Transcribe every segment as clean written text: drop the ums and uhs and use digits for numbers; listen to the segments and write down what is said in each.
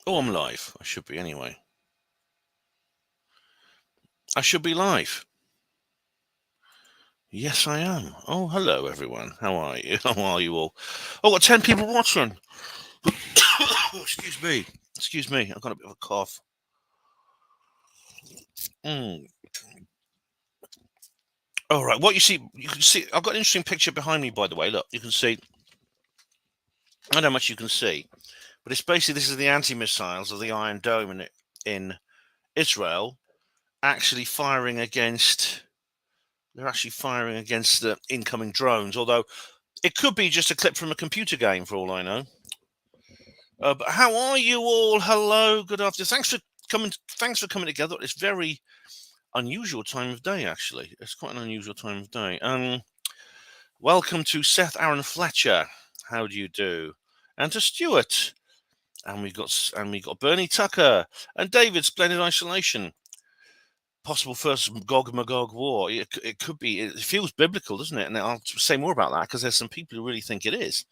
Oh, I'm live. I should be anyway. I should be live. Yes, I am. Oh, hello, everyone. How are you? How are you all? Oh, got 10 people watching. Oh, excuse me. Excuse me. I've got a bit of a cough. Mm. All right. What you can see. I've got an interesting picture behind me, by the way. Look, you can see. I don't know how much you can see, but it's basically this is the anti-missiles of the Iron Dome in Israel actually firing against. They're actually firing against the incoming drones, although it could be just a clip from a computer game for all I know. But how are you all? Hello, good afternoon. Thanks for coming together. It's very unusual time of day, actually. It's quite an unusual time of day. Welcome to Seth Aaron Fletcher. How do you do? And to Stuart. And we got Bernie Tucker and David Splendid Isolation. Possible first Gog Magog war. It could be. It feels biblical, doesn't it? And I'll say more about that because there's some people who really think it is.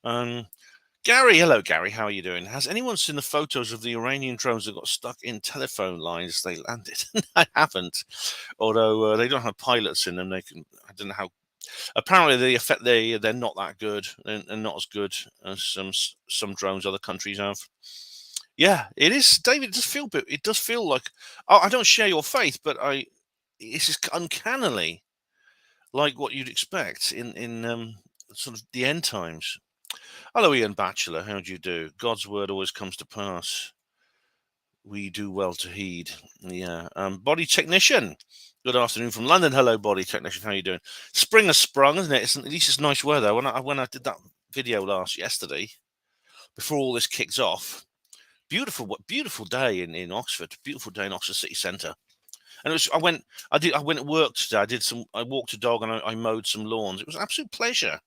Gary, hello, Gary. How are you doing? Has anyone seen the photos of the Iranian drones that got stuck in telephone lines as they landed? I haven't. Although they don't have pilots in them, they can. I don't know how. Apparently, they're not that good and not as good as some drones other countries have. Yeah, it is, David. It does feel like. Oh, I don't share your faith, but it's just uncannily like what you'd expect in sort of the end times. Hello, Ian Batchelor. How do you do? God's word always comes to pass. We do well to heed. Yeah. Body technician. Good afternoon from London. Hello, body technician. How you doing? Spring has sprung, isn't it? At least it's nice weather. When I did that video yesterday, before all this kicks off, beautiful day in Oxford. Beautiful day in Oxford city centre. And it was. I went to work today. I walked a dog and I mowed some lawns. It was an absolute pleasure.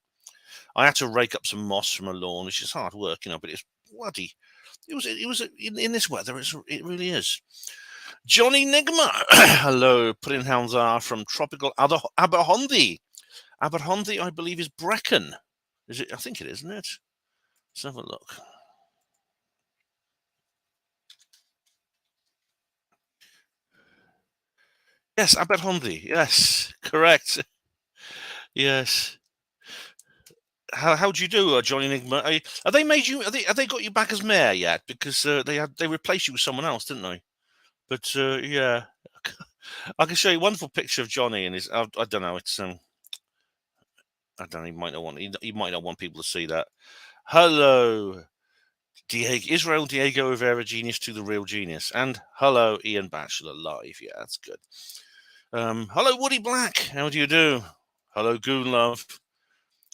I had to rake up some moss from a lawn, which is hard work, but it's bloody. It was in this weather. It really is. Johnny Nigma, hello. Putting hounds are from tropical Aberhondie. Aberhondie, I believe, is Brecon. Is it? I think it is, isn't it? Let's have a look. Yes, Aberhondie. Yes, correct. Yes. How do you do, Johnny Nigma? Are they made you? Have they got you back as mayor yet? Because they replaced you with someone else, didn't they? But yeah, I can show you a wonderful picture of Johnny and his. I don't know. It's I don't know. He might not want people to see that. Hello, Diego Rivera, genius to the real genius, and hello, Ian Batchelor live. Yeah, that's good. Hello, Woody Black. How do you do? Hello, Goon Love.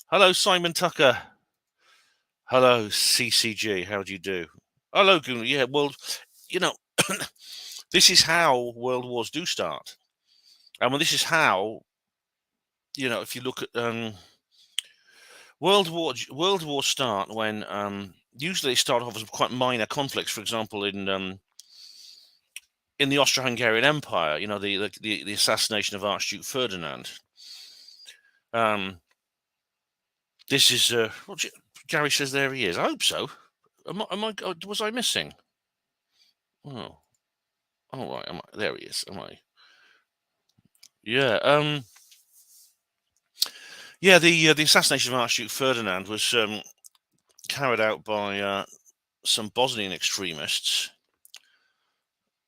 Hello, Simon Tucker. Hello, CCG. How do you do? Hello, Goon. Yeah, well, you know, this is how world wars do start. And this is how, if you look at World War start when usually they start off as quite minor conflicts. For example, in the Austro-Hungarian Empire, the assassination of Archduke Ferdinand. This is what Gary says. There he is. I hope so. Was I missing? Oh, all right. There he is. Am I? Yeah. Yeah. The assassination of Archduke Ferdinand was carried out by some Bosnian extremists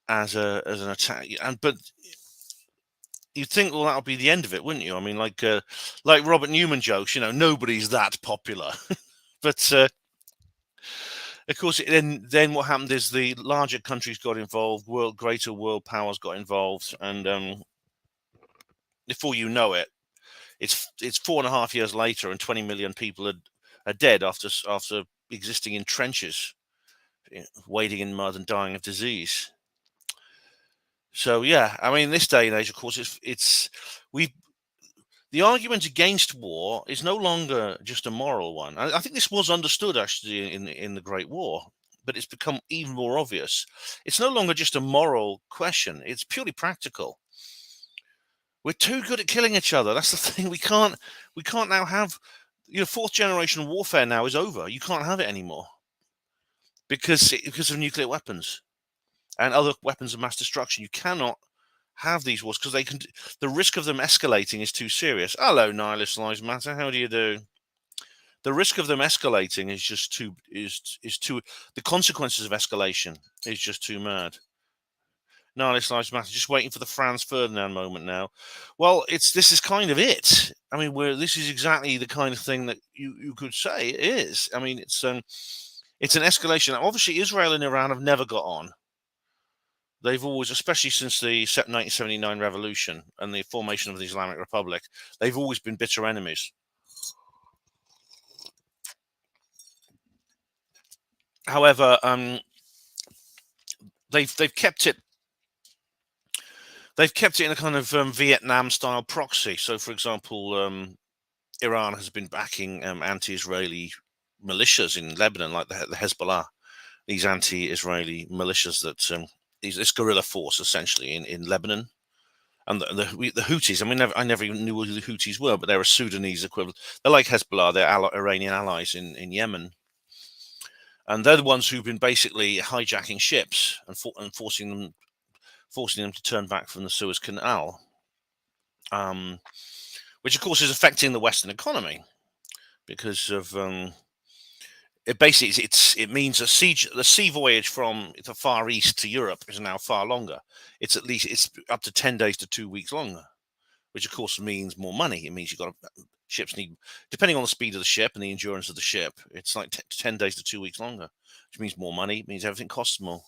as an attack, but you'd think, well, that'll be the end of it, wouldn't you? I mean, like Robert Newman jokes, nobody's that popular. But of course, then what happened is the larger countries got involved, greater world powers got involved, and before you know it, it's 4.5 years later, and 20 million people are dead after existing in trenches, wading in mud and dying of disease. So yeah, I mean, this day and age, of course, the argument against war is no longer just a moral one. I think this was understood actually in the Great War, but it's become even more obvious. It's no longer just a moral question; it's purely practical. We're too good at killing each other. That's the thing. We can't now have fourth generation warfare now is over. You can't have it anymore because of nuclear weapons and other weapons of mass destruction. You cannot have these wars because the risk of them escalating is too serious. Hello, Nihilist Lives Matter. How do you do? The risk of them escalating is just too the consequences of escalation is just too mad. Nihilist Lives Matter. Just waiting for the Franz Ferdinand moment now. Well, this is kind of it. I mean, this is exactly the kind of thing that you could say it is. I mean, it's an escalation. Obviously, Israel and Iran have never got on. They've always, especially since the 1979 revolution and the formation of the Islamic Republic, they've always been bitter enemies. However, they've kept it. They've kept it in a kind of Vietnam-style proxy. So, for example, Iran has been backing anti-Israeli militias in Lebanon, like the Hezbollah. These anti-Israeli militias that this guerrilla force essentially in Lebanon, and the Houthis. I mean, I never even knew who the Houthis were, but they're a Sudanese equivalent. They're like Hezbollah. They're Iranian allies in Yemen, and they're the ones who've been basically hijacking ships and forcing them to turn back from the Suez Canal, which of course is affecting the Western economy because of it basically it means the sea voyage from the Far East to Europe is now far longer. It's up to 10 days to 2 weeks longer, which of course means more money. It means ships need, depending on the speed of the ship and the endurance of the ship, it's like 10 days to 2 weeks longer, which means more money. It means everything costs more.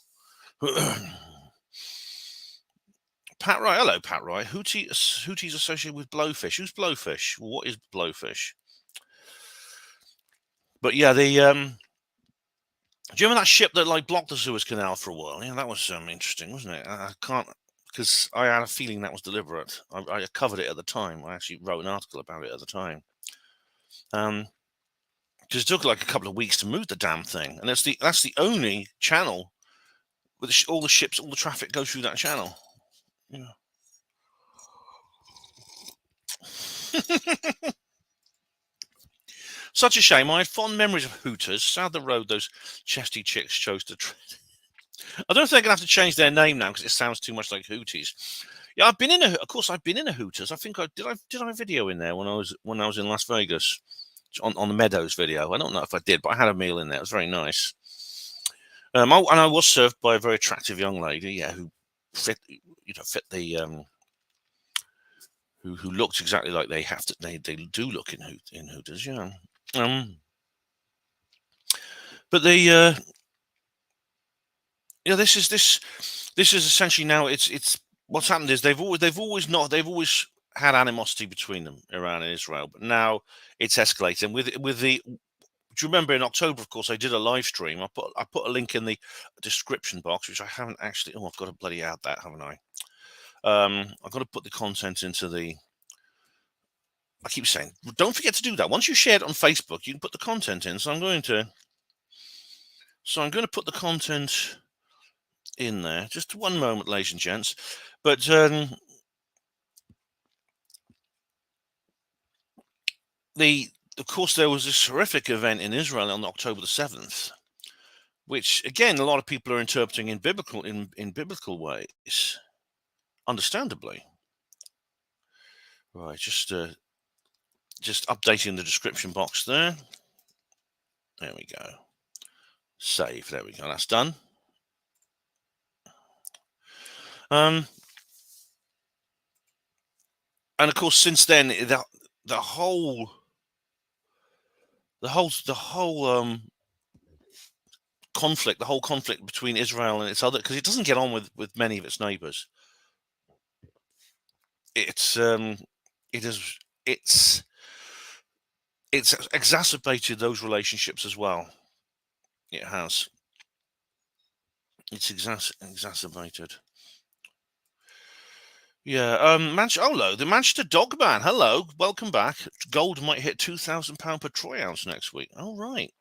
Pat Wright, hello, Pat Wright. Houthis associated with blowfish. Who's blowfish? What is blowfish? But yeah, do you remember that ship that like blocked the Suez Canal for a while? Yeah, that was interesting, wasn't it? I can't, because I had a feeling that was deliberate. I covered it at the time. I actually wrote an article about it at the time. Because it took like a couple of weeks to move the damn thing, and that's the only channel where all the ships, all the traffic goes through that channel. Yeah. Such a shame. I had fond memories of Hooters. Sad the road those chesty chicks chose to tread. I don't think they're going to have to change their name now because it sounds too much like Hooties. Yeah, I've been in a Hooters. I think I did a video in there when I was in Las Vegas on the Meadows video. I don't know if I did, but I had a meal in there. It was very nice. And I was served by a very attractive young lady, yeah, who fit the who looked exactly like they do look in Hooters, yeah. But this is essentially now it's what's happened is they've always had animosity between them, Iran and Israel, but now it's escalated. And with the, do you remember in October, of course, I did a live stream. I put a link in the description box, which I haven't actually. Oh, I've got to bloody add that, haven't I? I've got to put the content into the. I keep saying, don't forget to do that. Once you share it on Facebook, you can put the content in. So I'm going to put the content in there. Just one moment, ladies and gents. But of course, there was this horrific event in Israel on October the 7th, which again a lot of people are interpreting in biblical ways, understandably. Right, just updating the description box there. There we go. Save. There we go. That's done. And of course, since then, the whole conflict between Israel and its other, because it doesn't get on with many of its neighbors. It's exacerbated those relationships as well. It has. It's exacerbated. Yeah. Hello, the Manchester Dog Man. Hello, welcome back. Gold might hit £2,000 per troy ounce next week. All right.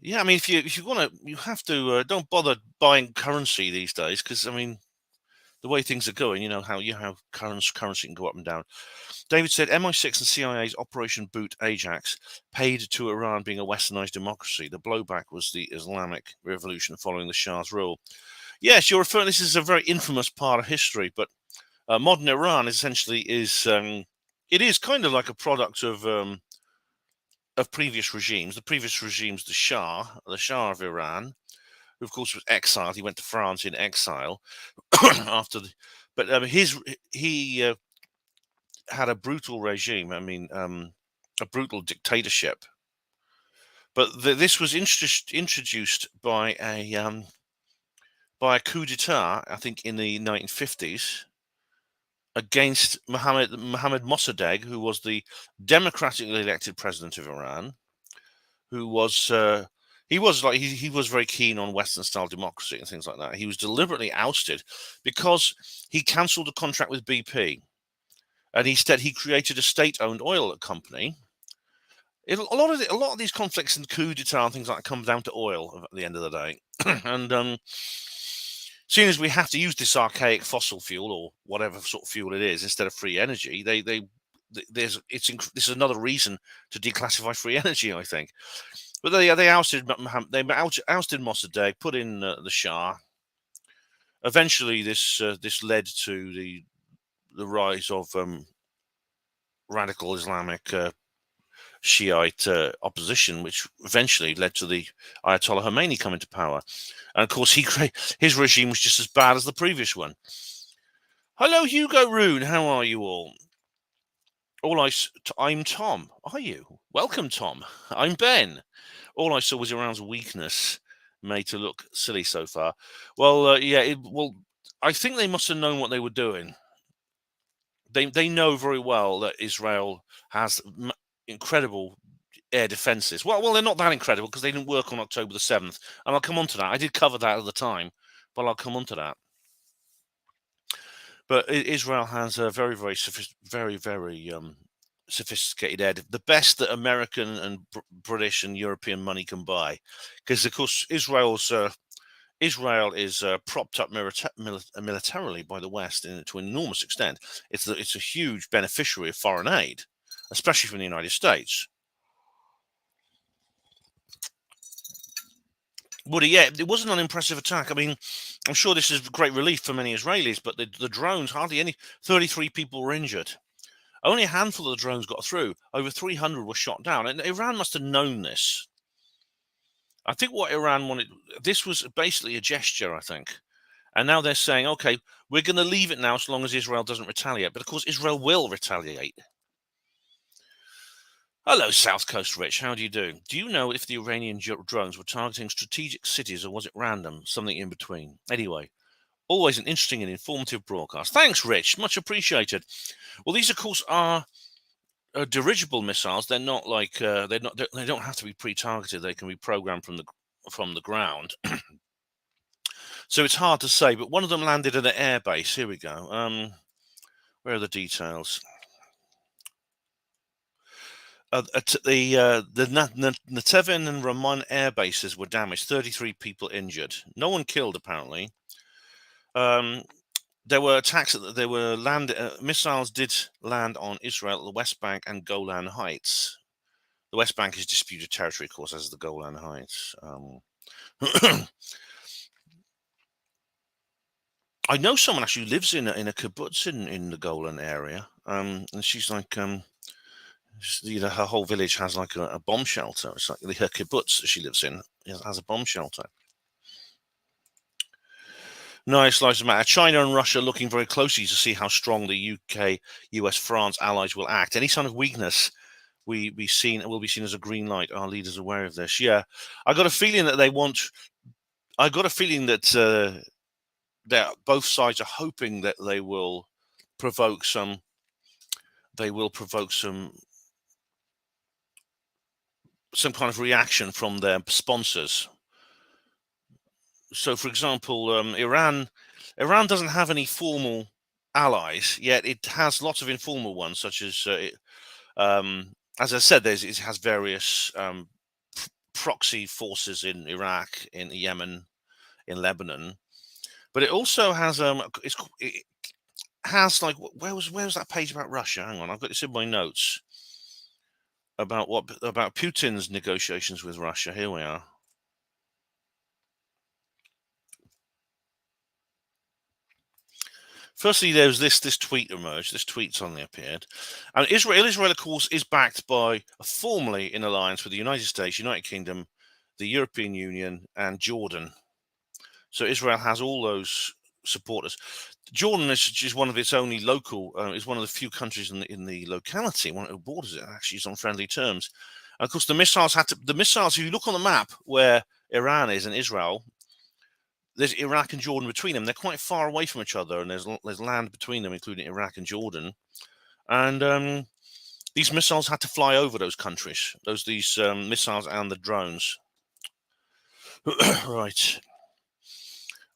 Yeah, I mean, if you want to, you have to don't bother buying currency these days because I mean, the way things are going, you know how currency can go up and down. David said MI6 and CIA's Operation Boot Ajax paid to Iran being a westernized democracy. The blowback was the Islamic Revolution following the Shah's rule. Yes, you're referring. This is a very infamous part of history, but modern Iran essentially is it is kind of like a product of previous regimes. The previous regimes, the Shah of Iran, who of course was exiled. He went to France in exile after the, but he had a brutal regime. I mean, a brutal dictatorship. But this was introduced by a coup d'état, I think, in the 1950s against Mohammad Mossadegh, who was the democratically elected president of Iran, who was he was very keen on Western style democracy and things like that. He was deliberately ousted because he cancelled a contract with BP, and instead he created a state-owned oil company. A lot of these conflicts and coup d'état and things like that come down to oil at the end of the day, and seeing as we have to use this archaic fossil fuel or whatever sort of fuel it is instead of free energy, this is another reason to declassify free energy, I think. But they ousted Mossadegh, put in the Shah. Eventually, this led to the rise of radical Islamic Shiite opposition, which eventually led to the Ayatollah Khomeini coming to power. And of course, his regime was just as bad as the previous one. Hello, Hugo Rune. How are you all? I'm Tom. Are you? Welcome, Tom. I'm Ben. All I saw was Iran's weakness made to look silly so far. Well, I think they must have known what they were doing. They know very well that Israel has incredible air defenses. Well, they're not that incredible because they didn't work on October the 7th. And I'll come on to that. I did cover that at the time, but I'll come on to that. But Israel has a very, very sophisticated air, the best that American and British and European money can buy. Because, of course, Israel is propped up militarily by the West to an enormous extent. It's a huge beneficiary of foreign aid, especially from the United States. Woody, yeah, it was an unimpressive attack. I mean, I'm sure this is great relief for many Israelis, but the drones, hardly any, 33 people were injured. Only a handful of the drones got through. Over 300 were shot down. And Iran must have known this. I think what Iran wanted, this was basically a gesture, I think. And now they're saying, okay, we're going to leave it now as long as Israel doesn't retaliate. But of course, Israel will retaliate. Hello, South Coast Rich. How do you do? Do you know if the Iranian drones were targeting strategic cities or was it random? Something in between. Anyway, always an interesting and informative broadcast. Thanks, Rich. Much appreciated. Well, these, of course, are dirigible missiles. They're not like they don't have to be pre-targeted. They can be programmed from the ground. So it's hard to say. But one of them landed at an air base. Here we go. Where are the details? The Netevan and Ramon air bases were damaged. 33 people injured. No one killed, apparently. There were attacks. There were missiles did land on Israel, the West Bank, and Golan Heights. The West Bank is disputed territory, of course, as the Golan Heights. I know someone actually lives in a kibbutz in the Golan area, and she's like, her whole village has like a bomb shelter. It's like her kibbutz that she lives in has a bomb shelter. Nice, lives matter. China and Russia looking very closely to see how strong the UK, US, France allies will act. Any sign of weakness will be seen as a green light. Our leaders are aware of this. Yeah, I got a feeling that they want. I got a feeling that both sides are hoping that they will provoke some. They will provoke some kind of reaction from their sponsors. So, for example, Iran doesn't have any formal allies, yet it has lots of informal ones, such as I said, it has various proxy forces in Iraq, in Yemen, in Lebanon. But it also has it has like where was that page about Russia? Hang on, I've got this in my notes about Putin's negotiations with Russia. Here we are. Firstly, there's this tweet emerged. This tweet suddenly appeared, and Israel, of course, is backed by formally in alliance with the United States, United Kingdom, the European Union, and Jordan. So Israel has all those supporters. Jordan is just one of its only local. Is one of the few countries in the locality, one who borders it. Actually, is on friendly terms. And of course, the missiles. If you look on the map where Iran is and Israel, there's Iraq and Jordan between them. They're quite far away from each other, and there's land between them, including Iraq and Jordan. And these missiles had to fly over those countries. These missiles and the drones. Right.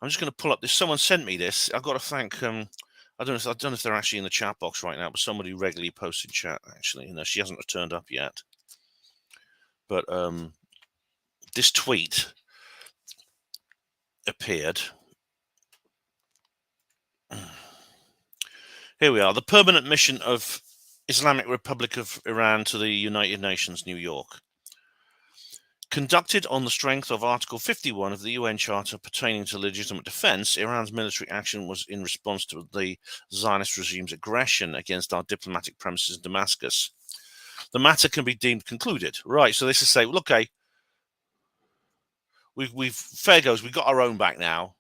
I'm just going to pull up this. Someone sent me this. I've got to thank. I don't know if they're actually in the chat box right now, but somebody regularly posts in chat. Actually, she hasn't turned up yet. But this tweet appeared. Here we are. The permanent mission of Islamic Republic of Iran to the United Nations, New York. Conducted on the strength of Article 51 of the UN Charter pertaining to legitimate defense, Iran's military action was in response to the Zionist regime's aggression against our diplomatic premises in Damascus. The matter can be deemed concluded. Right, so this is say, look, okay, we've fair goes, we've got our own back now.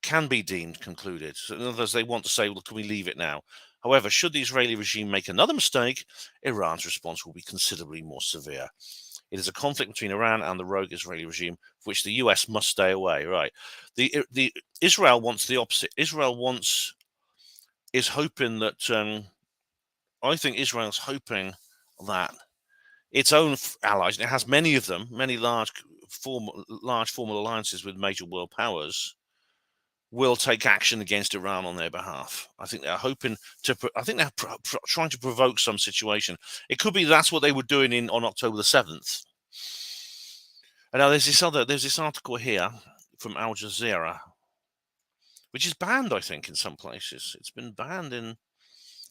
Can be deemed concluded. So in other words, they want to say, well, can we leave it now? However, should the Israeli regime make another mistake, Iran's response will be considerably more severe. It is a conflict between Iran and the rogue Israeli regime, for which the US must stay away. Right? The Israel wants the opposite. Is hoping that. I think Israel's hoping that its own allies, and it has many of them, many large formal alliances with major world powers, will take action against Iran on their behalf. I think they're hoping to. I think they're trying to provoke some situation. It could be that's what they were doing on October the 7th. And now there's this article here from Al Jazeera, which is banned, I think, in some places. It's been banned in.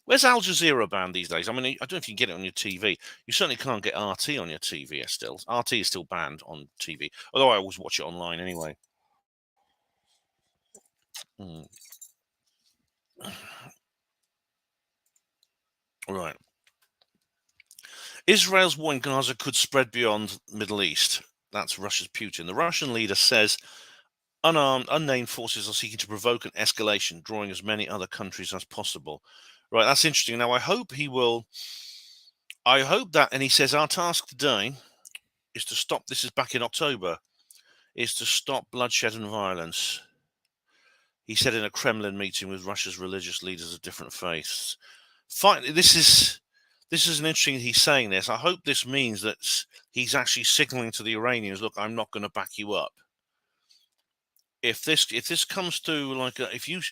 Where's Al Jazeera banned these days? I mean, I don't know if you can get it on your TV. You certainly can't get RT on your TV still. RT is still banned on TV, although I always watch it online anyway. Right. Israel's war in Gaza could spread beyond the Middle East. That's Russia's Putin. The Russian leader says unarmed, unnamed forces are seeking to provoke an escalation, drawing as many other countries as possible. Right, that's interesting. Now, I hope that, and he says, our task today is to stop, this is back in October, is to stop bloodshed and violence. He said in a Kremlin meeting with Russia's religious leaders of different faiths. This is an interesting, he's saying this. I hope this means that he's actually signaling to the Iranians, look, I'm not going to back you up. If this comes to like if you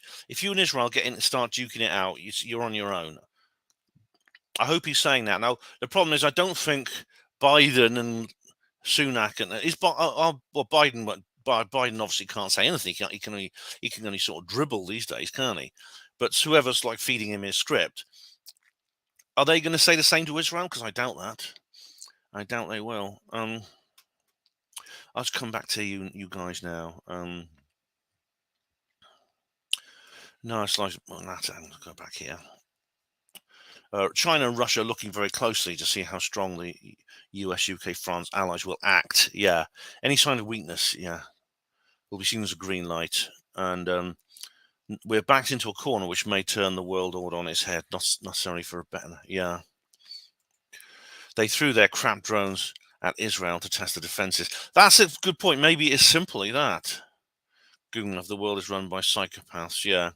and Israel get in and start duking it out, you're on your own. I hope he's saying that. Now the problem is, I don't think Biden and Sunak and Biden. Biden obviously can't say anything. He can only sort of dribble these days, can't he? But whoever's like feeding him his script, are they going to say the same to Israel? Because I doubt that. I doubt they will. I'll just come back to you guys now. No, it's like I'm going to go back here. China and Russia are looking very closely to see how strong the US, UK, France allies will act. Yeah, any sign of weakness, will be seen as a green light, and we're backed into a corner which may turn the world order on its head. Not necessarily for a better. Yeah, they threw their crap drones at Israel to test the defenses. That's a good point. Maybe it's simply that. Googling if the world is run by psychopaths. Yeah.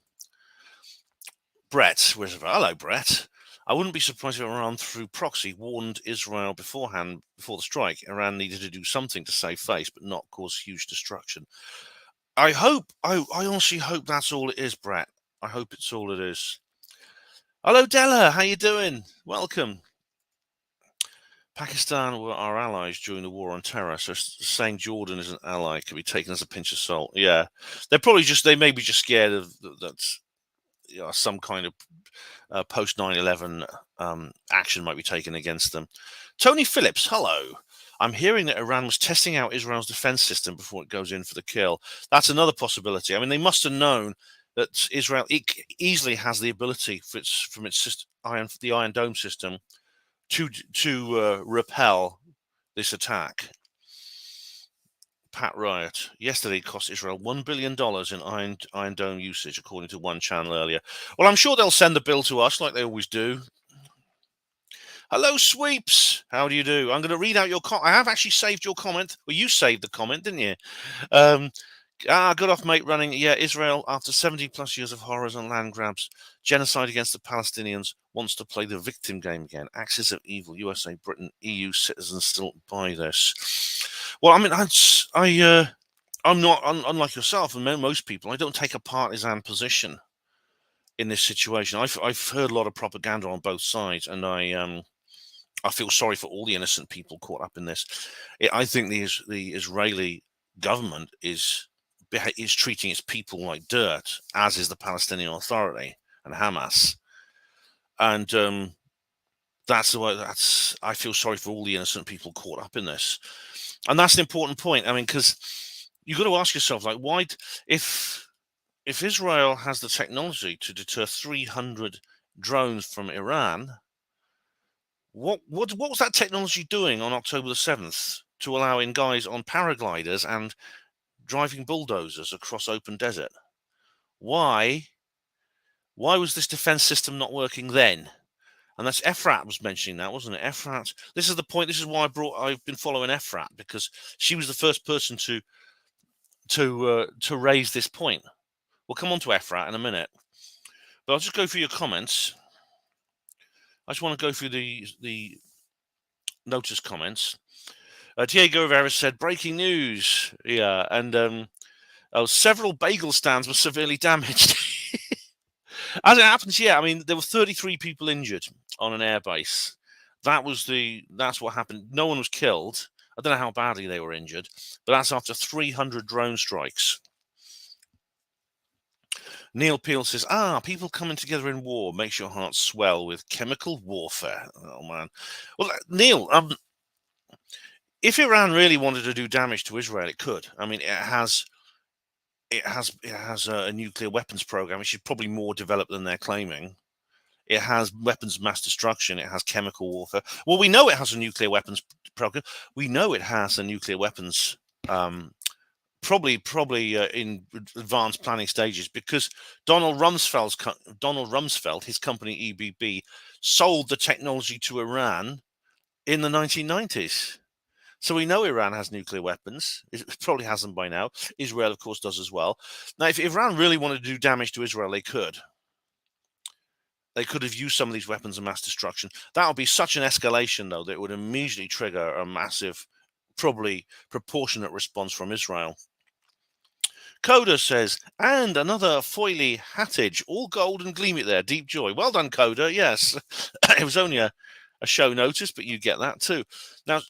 Brett, hello, Brett. I wouldn't be surprised if Iran, through proxy, warned Israel beforehand, before the strike. Iran needed to do something to save face, but not cause huge destruction. I honestly hope that's all it is, Brett. I hope it's all it is. Hello, Della. How you doing? Welcome. Pakistan were our allies during the war on terror, so saying Jordan is an ally can be taken as a pinch of salt. Yeah, they may be just scared of that. Some kind of post 9/11 action might be taken against them. Tony Phillips, hello. I'm hearing that Iran was testing out Israel's defense system before it goes in for the kill. That's another possibility. I mean, they must have known that Israel easily has the ability from its system, the Iron Dome system to repel this attack. Pat Riot. Yesterday cost Israel $1 billion in Iron Dome usage, according to one channel earlier. Well, I'm sure they'll send the bill to us like they always do. Hello, Sweeps. How do you do? I'm going to read out your comment. I have actually saved your comment. Well, you saved the comment, didn't you? Good off, mate, running. Yeah, Israel, after 70 plus years of horrors and land grabs, genocide against the Palestinians, wants to play the victim game again. Axis of evil. USA, Britain, EU citizens still buy this. Well, I mean, I'm not, unlike yourself and most people, I don't take a partisan position in this situation. I've heard a lot of propaganda on both sides, and I feel sorry for all the innocent people caught up in this. I think the Israeli government is treating its people like dirt, as is the Palestinian Authority and Hamas. And that's the way. I feel sorry for all the innocent people caught up in this, and that's an important point. I mean, because you've got to ask yourself, like, why, if Israel has the technology to deter 300 drones from Iran, what was that technology doing on October the 7th to allowing guys on paragliders and driving bulldozers across open desert? Why was this defense system not working then? And that's Efrat was mentioning that, wasn't it? Efrat. This is the point. This is why I've been following Efrat, because she was the first person to raise this point. We'll come on to Efrat in a minute, but I'll just go through your comments. I just want to go through the notice comments. Diego Rivera said, breaking news. Yeah, and several bagel stands were severely damaged. As it happens, yeah, I mean, there were 33 people injured on an airbase. That's what happened. No one was killed. I don't know how badly they were injured, but that's after 300 drone strikes. Neil Peel says, people coming together in war makes your heart swell with chemical warfare. Oh, man. Well, Neil, if Iran really wanted to do damage to Israel, it could. I mean, it has a nuclear weapons program, which is probably more developed than they're claiming. It has weapons of mass destruction. It has chemical warfare. Well, we know it has a nuclear weapons program. We know it has a nuclear weapons probably in advanced planning stages, because Donald Rumsfeld, his company EBB, sold the technology to Iran in the 1990s. So we know Iran has nuclear weapons. It probably has them by now. Israel, of course, does as well. Now, if Iran really wanted to do damage to Israel, they could. They could have used some of these weapons of mass destruction. That would be such an escalation, though, that it would immediately trigger a massive, probably proportionate response from Israel. Coda says, and another foily hattage, all gold and gleamy there, deep joy. Well done, Coda. Yes, it was only a show notice, but you get that too. Now,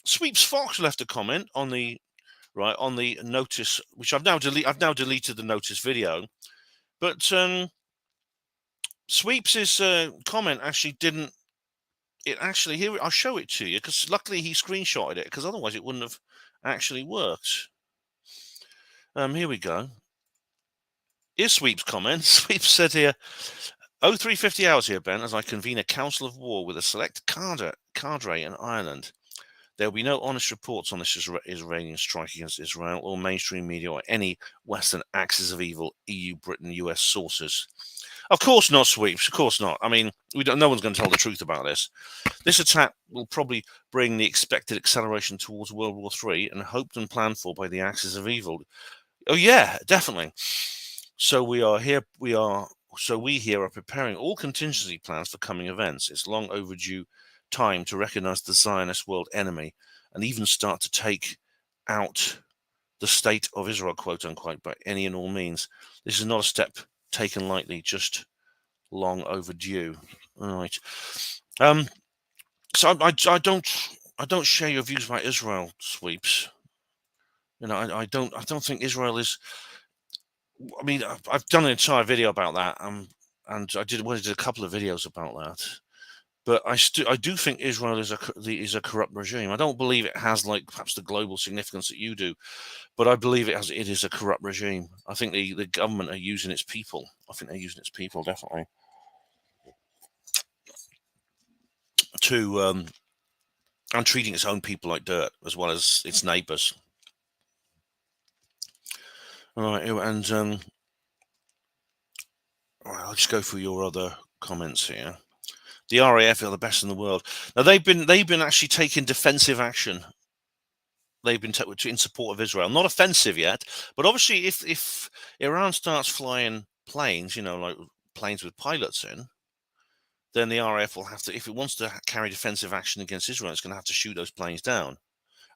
Sweeps Fox left a comment on the notice, which I've now deleted the notice video, but Sweeps's comment actually didn't. It actually, here I'll show it to you, because luckily he screenshotted it, because otherwise it wouldn't have actually worked. Here we go. Here's Sweep's comment. Sweep said here, 0350 hours here, Ben, as I convene a council of war with a select cadre in Ireland. There will be no honest reports on this Iranian strike against Israel or mainstream media or any Western axis of evil, EU, Britain, US sources. Of course not, Sweeps. Of course not. I mean, no one's going to tell the truth about this. This attack will probably bring the expected acceleration towards World War III, and hoped and planned for by the axis of evil. Oh yeah, definitely. So we here are preparing all contingency plans for coming events. It's long overdue time to recognize the Zionist world enemy and even start to take out the state of Israel, quote unquote, by any and all means. This is not a step taken lightly, just long overdue. All right. So I don't share your views about Israel, Sweeps. You know, I don't think Israel is. I mean, I've done an entire video about that, and I did a couple of videos about that. But I do think Israel is a corrupt regime. I don't believe it has like perhaps the global significance that you do, but I believe it is a corrupt regime. I think the government are using its people. I think they're using its people definitely to and treating its own people like dirt as well as its neighbours. All right, and all right, I'll just go through your other comments here. The RAF are the best in the world. Now they've been actually taking defensive action. They've been in support of Israel, not offensive yet, but obviously if Iran starts flying planes, you know, like planes with pilots in, then the RAF will have to, if it wants to carry defensive action against Israel, it's going to have to shoot those planes down,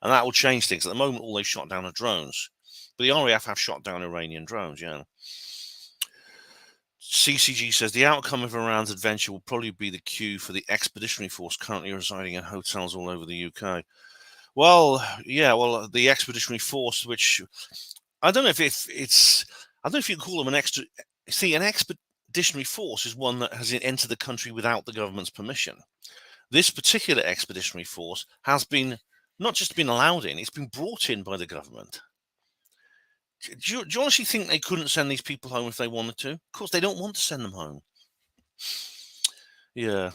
and that will change things. At the moment, all they've shot down are drones, but the RAF have shot down Iranian drones. Yeah. CCG says the outcome of Iran's adventure will probably be the cue for the expeditionary force currently residing in hotels all over the UK. Well, yeah, well, the expeditionary force, which I don't know if I don't know if you can call them an extra. See, an expeditionary force is one that has entered the country without the government's permission. This particular expeditionary force has been not just been allowed in; it's been brought in by the government. Do you honestly think they couldn't send these people home if they wanted to? Of course, they don't want to send them home. Yeah.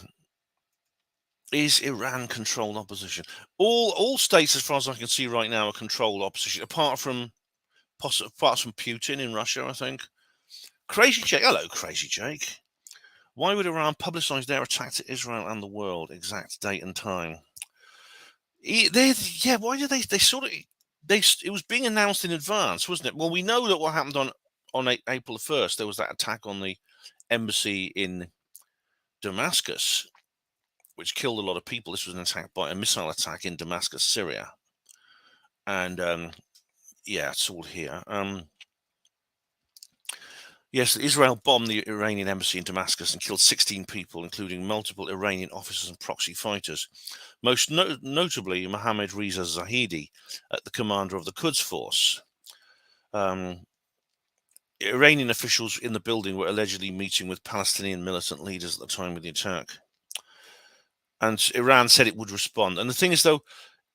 Is Iran controlled opposition? All states, as far as I can see right now, are controlled opposition, apart from Putin in Russia, I think. Crazy Jake, hello, Crazy Jake. Why would Iran publicise their attack to Israel and the world? Exact date and time. Yeah, why did they sort of it was being announced in advance, wasn't it? Well, we know that what happened on April 1st, there was that attack on the embassy in Damascus, which killed a lot of people. This was an attack by a missile attack in Damascus, Syria, and yeah, it's all here. Yes, Israel bombed the Iranian embassy in Damascus and killed 16 people, including multiple Iranian officers and proxy fighters. Most notably, Mohammad Reza Zahidi, the commander of the Quds force. Iranian officials in the building were allegedly meeting with Palestinian militant leaders at the time of the attack. And Iran said it would respond. And the thing is, though,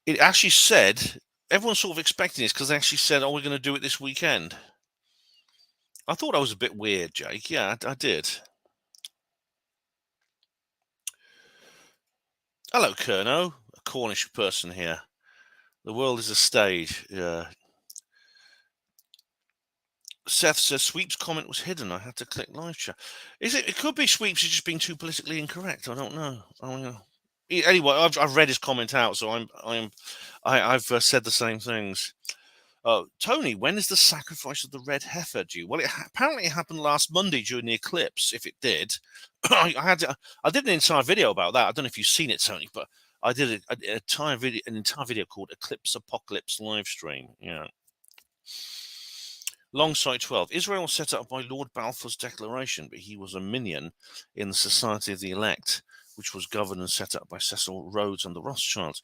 it actually said, everyone's sort of expecting this because they actually said, oh, we're going to do it this weekend. I thought I was a bit weird, Jake. Yeah, I did. Hello, Kerno, a Cornish person here. The world is a stage. Yeah. Seth says Sweep's comment was hidden. I had to click live chat. Is it? It could be Sweep's is just being too politically incorrect. I don't know. I don't know. Anyway, I've read his comment out, so I've said the same things. Tony, when is the sacrifice of the red heifer due? Well, apparently it happened last Monday during the eclipse. If it did, I did an entire video about that. I don't know if you've seen it, Tony, but I did an entire video called Eclipse Apocalypse Livestream. Yeah. Longside 12. Israel was set up by Lord Balfour's declaration, but he was a minion in the Society of the Elect, which was governed and set up by Cecil Rhodes and the Rothschilds.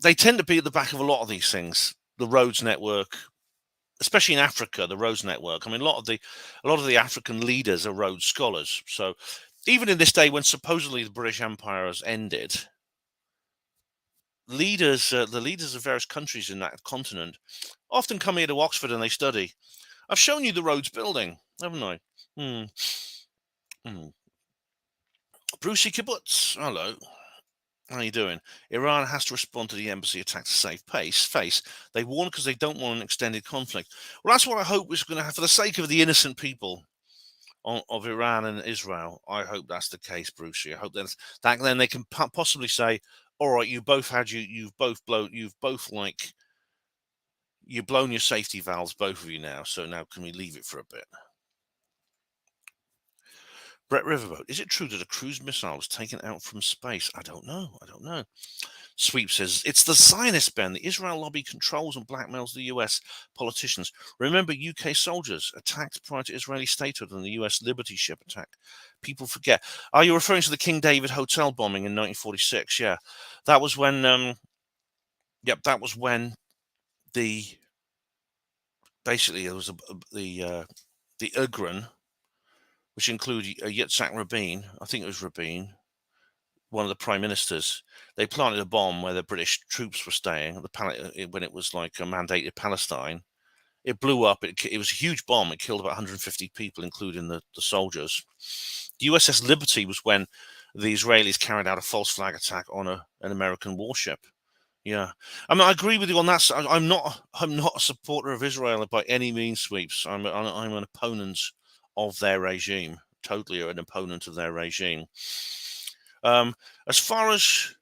They tend to be at the back of a lot of these things. The Rhodes Network, especially in Africa, the Rhodes Network. I mean, a lot of the African leaders are Rhodes scholars. So even in this day when supposedly the British Empire has ended, the leaders of various countries in that continent often come here to Oxford and they study. I've shown you the Rhodes building, haven't I? Brucey Kibbutz, hello. How you doing? Iran has to respond to the embassy attack to save face. They warn because they don't want an extended conflict. Well, that's what I hope is going to have for the sake of the innocent people of Iran and Israel. I hope that's the case, Brucey. I hope that then they can possibly say, all right, you've both blown your safety valves, both of you now. So now can we leave it for a bit? Brett Riverboat, is it true that a cruise missile was taken out from space? I don't know. Sweep says, it's the Zionist, Ben. The Israel lobby controls and blackmails the US politicians. Remember UK soldiers attacked prior to Israeli statehood and the US Liberty ship attack. People forget. Are you referring to the King David Hotel bombing in 1946? Yeah. That was when, that was when basically it was the Ugran, which included Yitzhak Rabin, I think it was Rabin, one of the prime ministers. They planted a bomb where the British troops were staying when it was like a mandated Palestine. It blew up. It was a huge bomb. It killed about 150 people, including the soldiers. The USS Liberty was when the Israelis carried out a false flag attack on an American warship. Yeah, I mean, I agree with you on that. I'm not a supporter of Israel by any means, Sweeps. I'm an opponent of their regime. Totally an opponent of their regime. As far as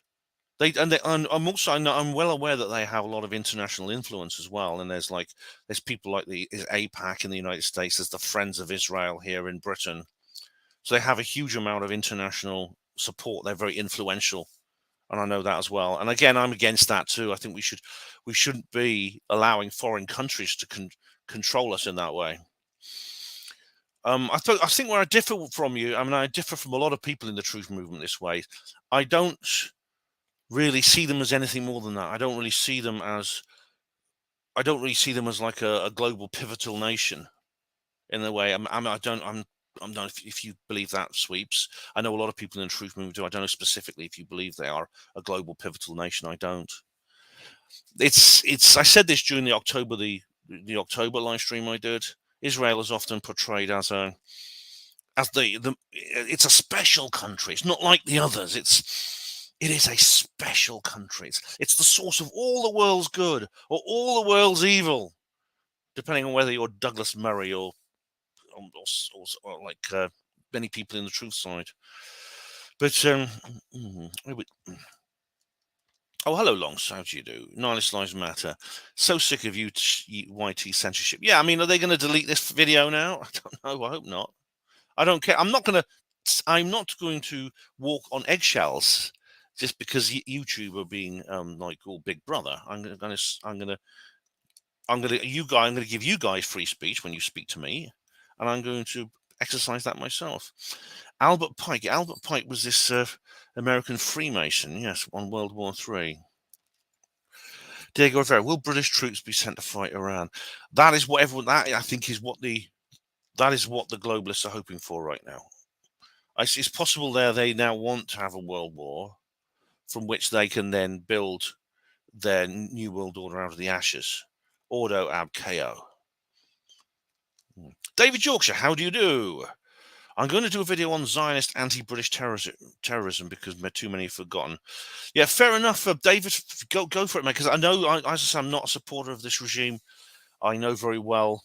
I'm well aware that they have a lot of international influence as well. And there's people like the AIPAC in the United States. There's the Friends of Israel here in Britain. So they have a huge amount of international support. They're very influential, and I know that as well. And again, I'm against that too. I think we shouldn't be allowing foreign countries to control us in that way. I think where I differ from you, I mean, I differ from a lot of people in the truth movement this way. I don't really see them as anything more than that. I don't really see them as like a global pivotal nation in a way. I'm not if you believe that, Sweeps. I know a lot of people in the truth movement do. I don't know specifically if you believe they are a global pivotal nation. I don't. I said this during the October live stream I did. Israel is often portrayed as it's a special country. It's not like the others. It is a special country. It's the source of all the world's good or all the world's evil, depending on whether you're Douglas Murray or like many people in the truth side. But oh, hello, Longs. How do you do? Nihilist Lives Matter. So sick of YT censorship. Yeah, I mean, are they going to delete this video now? I don't know. I hope not. I don't care. I'm not going to walk on eggshells just because YouTube are being like all Big Brother. I'm going to give you guys free speech when you speak to me, and I'm going to exercise that myself. Albert Pike was this American Freemason, yes, on World War III. Diego Rivera, will British troops be sent to fight Iran? That is what I think is what the globalists are hoping for right now. It's possible they now want to have a world war from which they can then build their new world order out of the ashes. Ordo ab chaos. David Yorkshire, how do you do? I'm going to do a video on Zionist anti-British terrorism because too many have forgotten. Yeah, fair enough, David. Go for it, mate. Because I know, as I say, I'm not a supporter of this regime. I know very well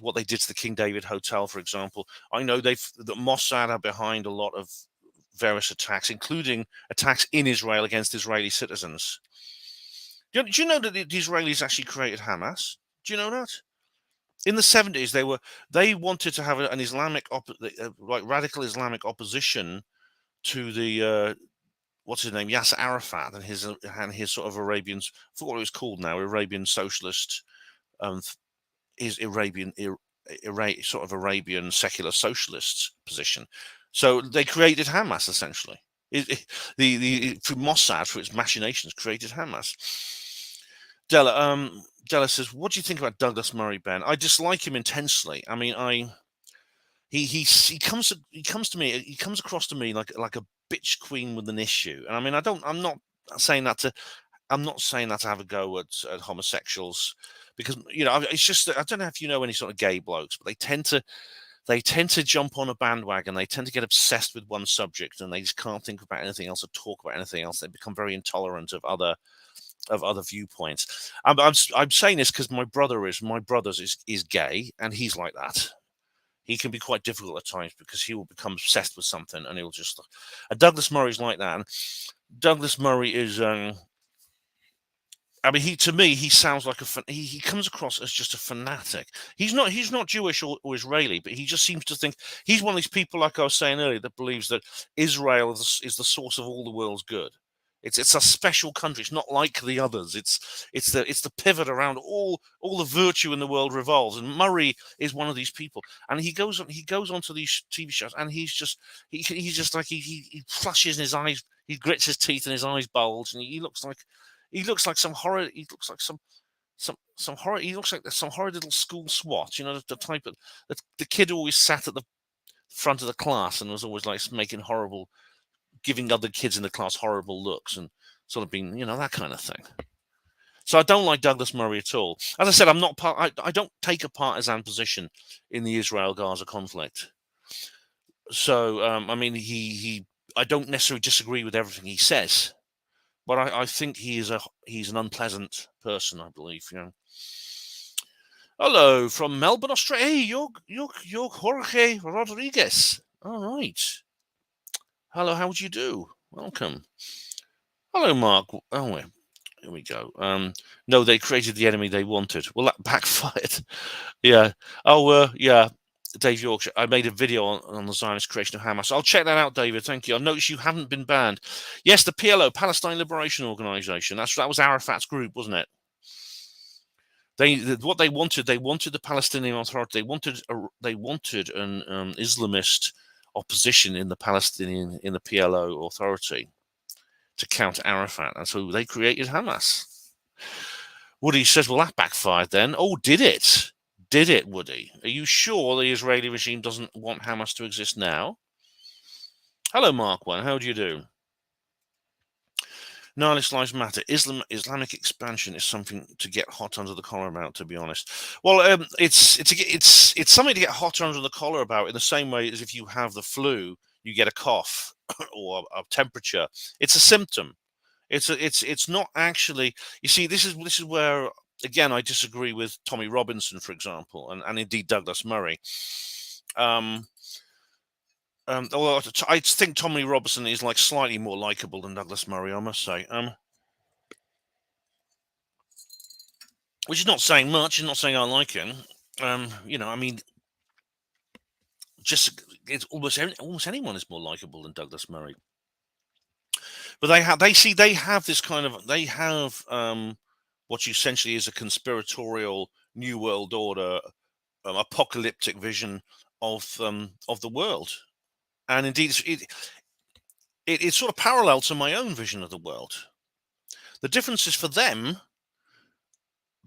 what they did to the King David Hotel, for example. I know that Mossad are behind a lot of various attacks, including attacks in Israel against Israeli citizens. Do you know that the Israelis actually created Hamas? Do you know that? In the 70s, they wanted to have an Islamic, like radical Islamic opposition to the what's his name, Yasser Arafat, and his sort of Arabian, I forgot what it was called now, Arabian socialist, his sort of Arabian secular socialist position. So they created Hamas essentially. Through Mossad, for its machinations, created Hamas. Della says, "What do you think about Douglas Murray, Ben?" I dislike him intensely. I mean, he comes across to me like a bitch queen with an issue. And I mean, I'm not saying that to have a go at homosexuals, because it's just that I don't know if you know any sort of gay blokes, but they tend to jump on a bandwagon. They tend to get obsessed with one subject, and they just can't think about anything else or talk about anything else. They become very intolerant of other viewpoints. I'm saying this because my brother's is gay, and he's like that. He can be quite difficult at times because he will become obsessed with something, and he'll just. Douglas Murray's like that. And Douglas Murray is. I mean, he sounds like he comes across as just a fanatic. He's not Jewish or Israeli, but he just seems to think he's one of these people, like I was saying earlier, that believes that Israel is the source of all the world's good. It's a special country. It's not like the others. It's the pivot around all the virtue in the world revolves. And Murray is one of these people. And he goes on to these TV shows, and he's just like he flushes in his eyes, he grits his teeth, and his eyes bulge, and he looks like some horror. He looks like some horror. He looks like some horrid little school swat. You know, the type of the kid who always sat at the front of the class and was always like giving other kids in the class horrible looks and sort of being, that kind of thing. So I don't like Douglas Murray at all. As I said, I don't take a partisan position in the Israel-Gaza conflict. So I mean, I don't necessarily disagree with everything he says, but I think he's an unpleasant person, I believe. Hello from Melbourne, Australia. Hey, you're Jorge Rodriguez. All right. Hello, how would you do? Welcome. Hello, Mark. Oh, here we go. No, they created the enemy they wanted. Well, that backfired. Yeah. Oh, yeah. Dave Yorkshire. I made a video on the Zionist creation of Hamas. I'll check that out, David. Thank you. I noticed you haven't been banned. Yes, the PLO, Palestine Liberation Organization. That was Arafat's group, wasn't it? What they wanted the Palestinian Authority. They wanted an Islamist opposition in the PLO Authority to counter Arafat, and so they created Hamas. Woody says, well, that backfired then. Oh, did it? Did it, Woody? Are you sure the Israeli regime doesn't want Hamas to exist now? Hello, Mark One. How do you do? Nihilist lives matter. Islamic expansion is something to get hot under the collar about, to be honest. Well, it's something to get hot under the collar about in the same way as if you have the flu, you get a cough or a temperature. It's a symptom. It's not actually. You see, this is where again I disagree with Tommy Robinson, for example, and indeed Douglas Murray. Although I think Tommy Robinson is like slightly more likable than Douglas Murray, I must say. Which is not saying much. It's not saying I like him. I mean, it's almost anyone is more likable than Douglas Murray. But they have this kind of what essentially is a conspiratorial new world order, apocalyptic vision of the world. And indeed, it's sort of parallel to my own vision of the world. The difference is for them,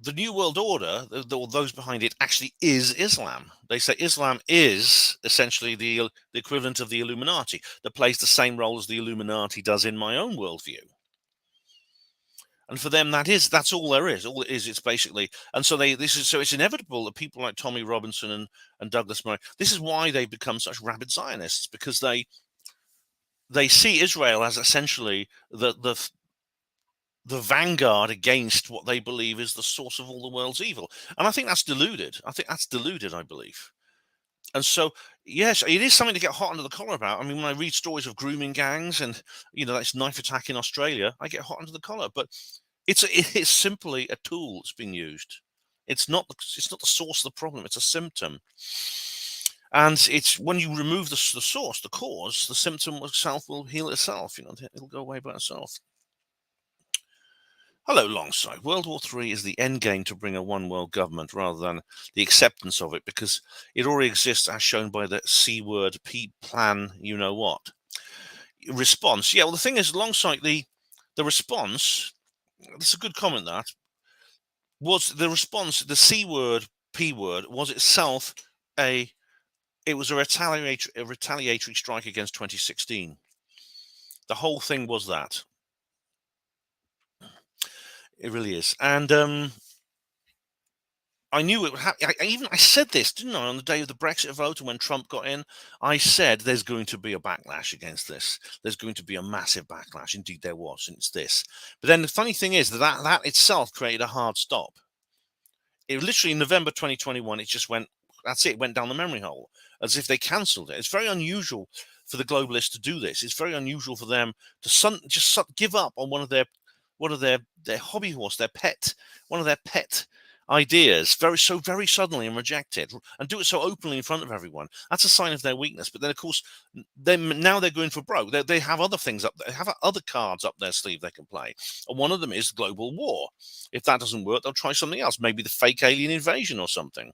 the New World Order, those behind it, actually is Islam. They say Islam is essentially the equivalent of the Illuminati, that plays the same role as the Illuminati does in my own worldview. And for them, that's all there is. All it is, it's basically, and so it's inevitable that people like Tommy Robinson and Douglas Murray, this is why they become such rabid Zionists, because they see Israel as essentially the vanguard against what they believe is the source of all the world's evil. And I think that's deluded. I believe. And so, yes, it is something to get hot under the collar about. I mean, when I read stories of grooming gangs and, that's knife attack in Australia, I get hot under the collar. But it's simply a tool that's being used. It's not the source of the problem. It's a symptom. And it's when you remove the source, the cause, the symptom itself will heal itself. It'll go away by itself. Hello, Longside. World War III is the end game to bring a one world government rather than the acceptance of it, because it already exists as shown by the C word, P plan, what. Response. Yeah, well, the thing is, Longside, the response, that's a good comment, that was the response, the C word, P word, was itself a retaliatory strike against 2016. The whole thing was that. It really is. And I knew it would happen. I said this, didn't I, on the day of the Brexit vote, and when Trump got in, I said there's going to be a backlash against this. There's going to be a massive backlash. Indeed, there was, and it's this. But then the funny thing is that itself created a hard stop. It literally, in November 2021, it just went, that's it, went down the memory hole, as if they cancelled it. It's very unusual for the globalists to do this. It's very unusual for them to just give up on one of their hobby horse, one of their pet ideas very suddenly and reject it, and do it so openly in front of everyone. That's a sign of their weakness. But then, of course, now they're going for broke. They have other things up. They have other cards up their sleeve they can play, and one of them is global war. If that doesn't work, they'll try something else. Maybe the fake alien invasion or something.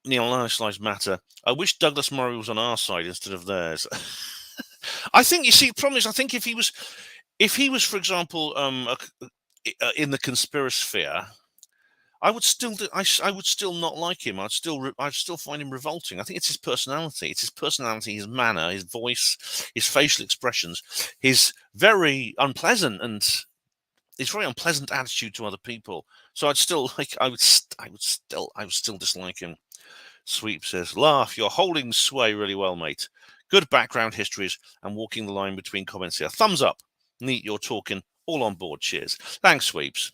Neil, Irish lives matter. I wish Douglas Murray was on our side instead of theirs. I think, you see, the problem is, I think if he was, for example, in the conspirasphere, I would still, I would still not like him. I'd still find him revolting. I think it's his personality. It's his personality, his manner, his voice, his facial expressions, his very unpleasant attitude to other people. So I'd still like, I would still dislike him. Sweep says, laugh, you're holding sway really well, mate. Good background histories and walking the line between comments here. Thumbs up. Neat, you're talking. All on board. Cheers. Thanks, Sweeps.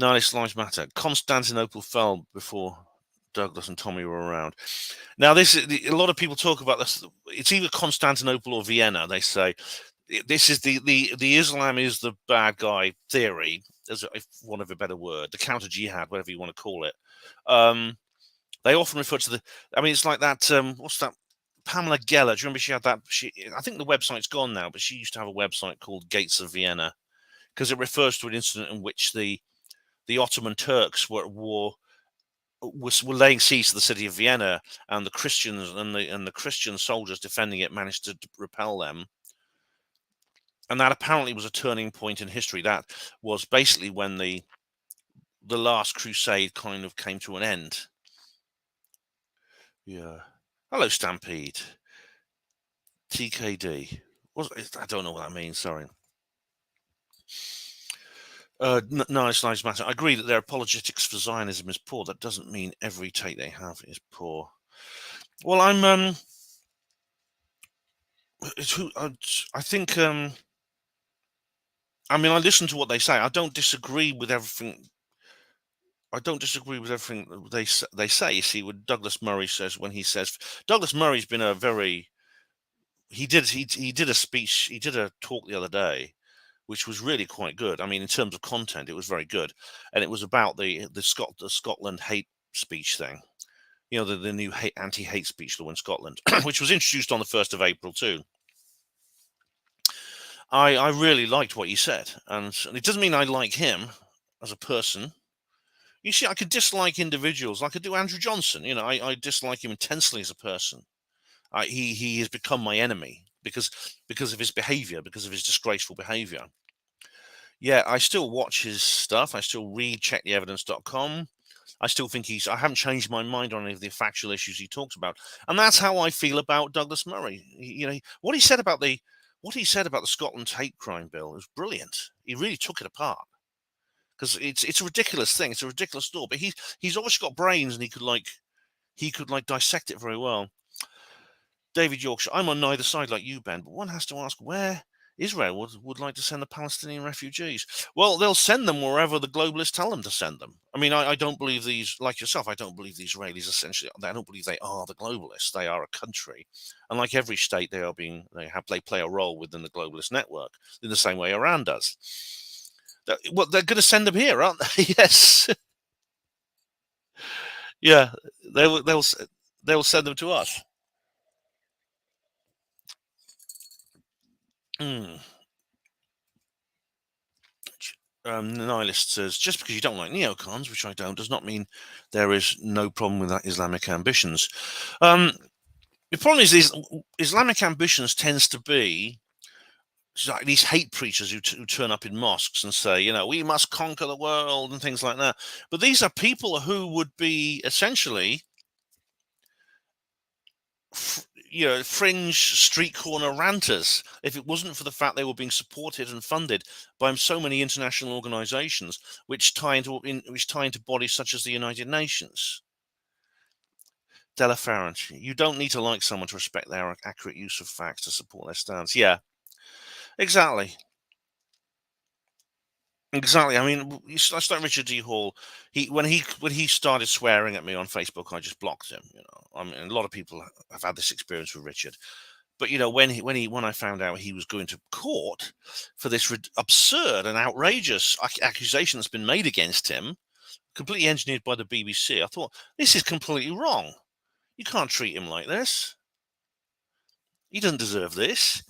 Nice lives matter. Constantinople fell before Douglas and Tommy were around. Now, a lot of people talk about this. It's either Constantinople or Vienna. They say this is the Islam is the bad guy theory, as if one of a better word, the counter jihad, whatever you want to call it. They often refer to it's like that. What's that? Pamela Geller. Do you remember she had that? I think the website's gone now, but she used to have a website called Gates of Vienna, because it refers to an incident in which the Ottoman Turks were at war, were laying siege to the city of Vienna, and the Christians and the Christian soldiers defending it managed to repel them. And that apparently was a turning point in history. That was basically when the last crusade kind of came to an end. Yeah. Hello, Stampede. TKD. I don't know what that means. Sorry. Nice matter. I agree that their apologetics for Zionism is poor. That doesn't mean every take they have is poor. Well, I think. I listen to what they say. I don't disagree with everything. They say. You see, what Douglas Murray says when he says, Douglas Murray's been a very. He did a speech. He did a talk the other day, which was really quite good. In terms of content, it was very good, and it was about the Scotland hate speech thing. The new anti-hate speech law in Scotland, which was introduced on the 1st of April too. I really liked what he said, and it doesn't mean I like him as a person. You see, I could dislike individuals, like I do Andrew Johnson. I dislike him intensely as a person. He has become my enemy because of his behaviour, because of his disgraceful behaviour. Yeah, I still watch his stuff. I still read checktheevidence.com. I still think I haven't changed my mind on any of the factual issues he talks about. And that's how I feel about Douglas Murray. What he said about the Scotland hate crime bill was brilliant. He really took it apart, because it's a ridiculous thing. It's a ridiculous law, but he's obviously got brains, and he could dissect it very well. David Yorkshire, I'm on neither side like you, Ben, but one has to ask where Israel would like to send the Palestinian refugees. Well, they'll send them wherever the globalists tell them to send them. I don't believe these, like yourself, I don't believe the Israelis essentially, I don't believe they are the globalists. They are a country. And like every state, they play a role within the globalist network in the same way Iran does. They're going to send them here, aren't they? Yes. Yeah, they'll send them to us. Nihilist says, just because you don't like neocons, which I don't, does not mean there is no problem with that Islamic ambitions. The problem is these Islamic ambitions tends to be like these hate preachers who turn up in mosques and say, we must conquer the world and things like that. But these are people who would be essentially fringe street corner ranters if it wasn't for the fact they were being supported and funded by so many international organizations which tie into bodies such as the United Nations. Della Farrant, you don't need to like someone to respect their accurate use of facts to support their stance. Yeah, exactly. Exactly. It's like Richard D. Hall. When he started swearing at me on Facebook, I just blocked him. A lot of people have had this experience with Richard. But when I found out he was going to court for this absurd and outrageous accusation that's been made against him, completely engineered by the BBC, I thought, this is completely wrong. You can't treat him like this. He doesn't deserve this.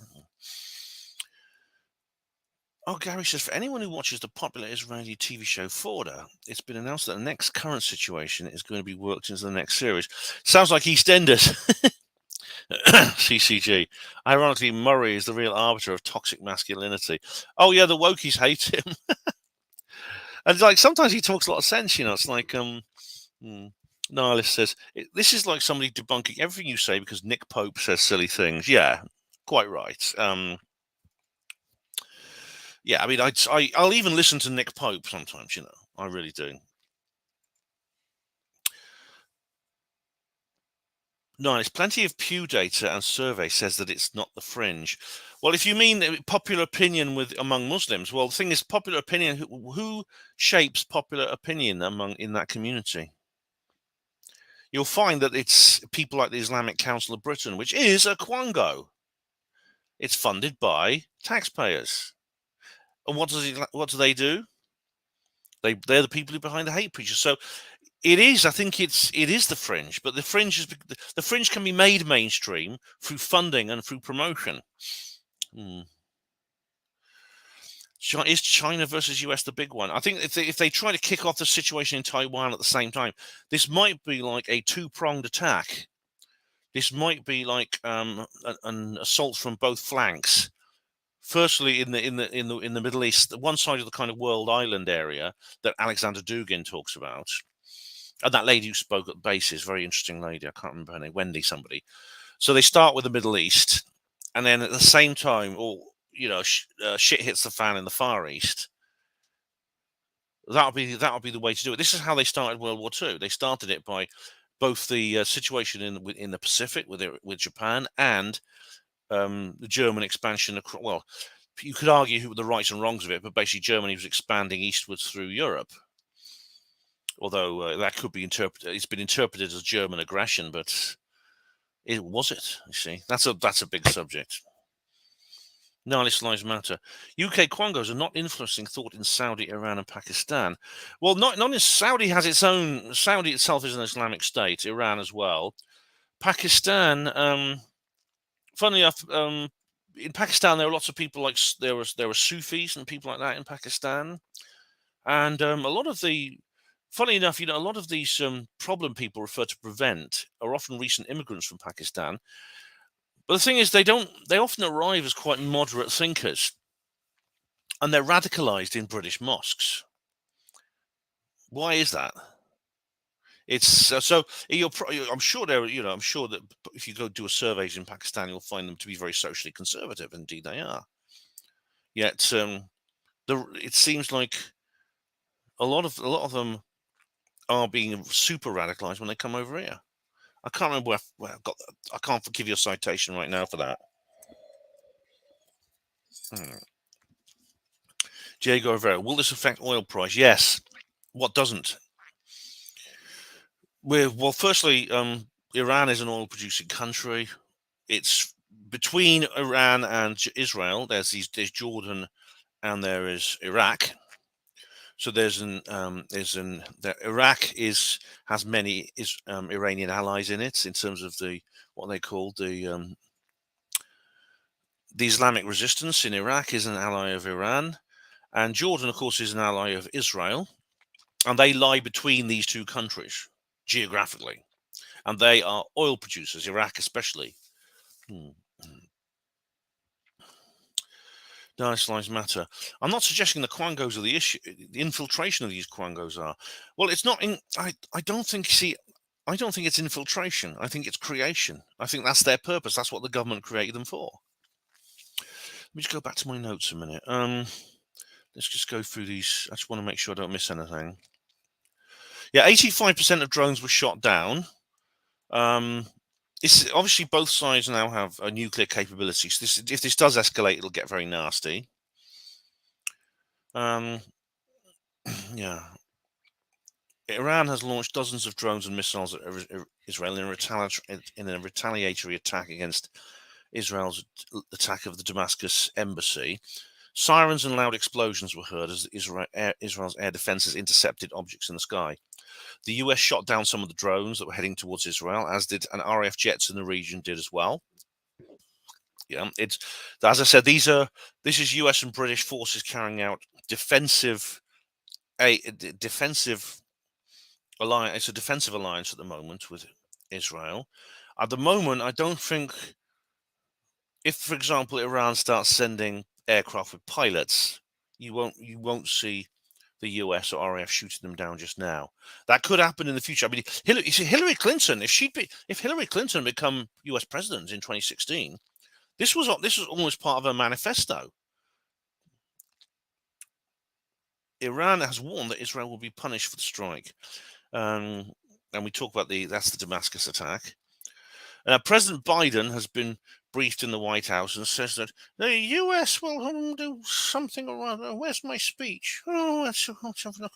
Oh, Gary says, for anyone who watches the popular Israeli TV show Fauda, it's been announced that the next current situation is going to be worked into the next series. Sounds like EastEnders. CCG. Ironically, Murray is the real arbiter of toxic masculinity. Oh, yeah, the wokies hate him. And like sometimes he talks a lot of sense, It's like, Nihilist says, this is like somebody debunking everything you say because Nick Pope says silly things. Yeah, quite right. Yeah, I mean, I'll even listen to Nick Pope sometimes, I really do. No, it's plenty of Pew data and survey says that it's not the fringe. Well, if you mean popular opinion among Muslims, well, the thing is, popular opinion. Who shapes popular opinion in that community? You'll find that it's people like the Islamic Council of Britain, which is a quango. It's funded by taxpayers. And what do they do? They're the people who are behind the hate preachers. So it is. I think it is the fringe, but the fringe can be made mainstream through funding and through promotion. Is China versus US the big one? I think if they try to kick off the situation in Taiwan at the same time, this might be like a two-pronged attack. This might be like an assault from both flanks. Firstly, in the Middle East, one side of the kind of world island area that Alexander Dugin talks about, and that lady who spoke at bases, very interesting lady. I can't remember her name, Wendy somebody. So they start with the Middle East, and then at the same time, shit hits the fan in the Far East. That'll be the way to do it. This is how they started World War II. They started it by both the situation in the Pacific with Japan and the German expansion. Well, you could argue the rights and wrongs of it, but basically Germany was expanding eastwards through Europe. Although that could be interpreted, it's been interpreted as German aggression, but was it? You see, that's a big subject. Nihilist lives matter. UK quangos are not influencing thought in Saudi, Iran, and Pakistan. Well, not in Saudi has its own. Saudi itself is an Islamic state. Iran as well. Pakistan. Funnily enough, in Pakistan there are lots of people like there were Sufis and people like that in Pakistan, and a lot of the. Funny enough, a lot of these problem people refer to prevent are often recent immigrants from Pakistan. But the thing is, they often arrive as quite moderate thinkers, and they're radicalized in British mosques. Why is that? It's so I'm sure I'm sure that if you go do a surveys in Pakistan, you'll find them to be very socially conservative. Indeed, they are. Yet, it seems like a lot of them are being super radicalized when they come over here. I can't remember where I've got. I can't give you a citation right now for that. Diego Rivera, will this affect oil price? Yes. What doesn't? Well, firstly, Iran is an oil-producing country. It's between Iran and Israel. There's Jordan, and there is Iraq. So Iraq has many Iranian allies in it in terms of what they call the Islamic resistance in Iraq is an ally of Iran, and Jordan, of course, is an ally of Israel, and they lie between these two countries geographically, and they are oil producers, Iraq especially. Nice lives matter. I'm not suggesting the quangos are the issue. The infiltration of these quangos are. Well, it's not. I don't think. See, I don't think it's infiltration. I think it's creation. I think that's their purpose. That's what the government created them for. Let me just go back to my notes a minute. Let's just go through these. I just want to make sure I don't miss anything. Yeah, 85% of drones were shot down. It's obviously both sides now have a nuclear capability. So if this does escalate, it'll get very nasty. Yeah. Iran has launched dozens of drones and missiles at Israel in a retaliatory attack against Israel's attack of the Damascus embassy, sirens and loud explosions were heard as Israel's air defenses intercepted objects in the sky. The US shot down some of the drones that were heading towards Israel, as did an RAF jets in the region did as well. Yeah, it's, as I said, this is US and British forces carrying out defensive alliance. It's a defensive alliance at the moment with Israel. At the moment, I don't think, if, for example, Iran starts sending aircraft with pilots, you won't see the US or RAF shooting them down just now. That could happen in the future. I mean, Hillary Clinton, if Hillary Clinton become US president in 2016, this was almost part of her manifesto. Iran has warned that Israel will be punished for the strike. And we talk about that's the Damascus attack. President Biden has been briefed in the White House and says that the US will do something or other. Where's my speech? Oh, let's have a look.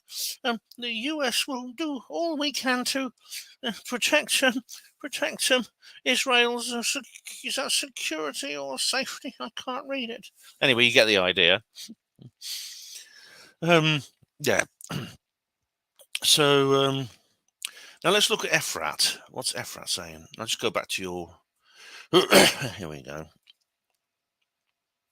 The US will do all we can to protect Israel's is that security or safety? I can't read it. Anyway, you get the idea. Yeah. So now let's look at Efrat. What's Efrat saying? I'll just go back to your. Here we go.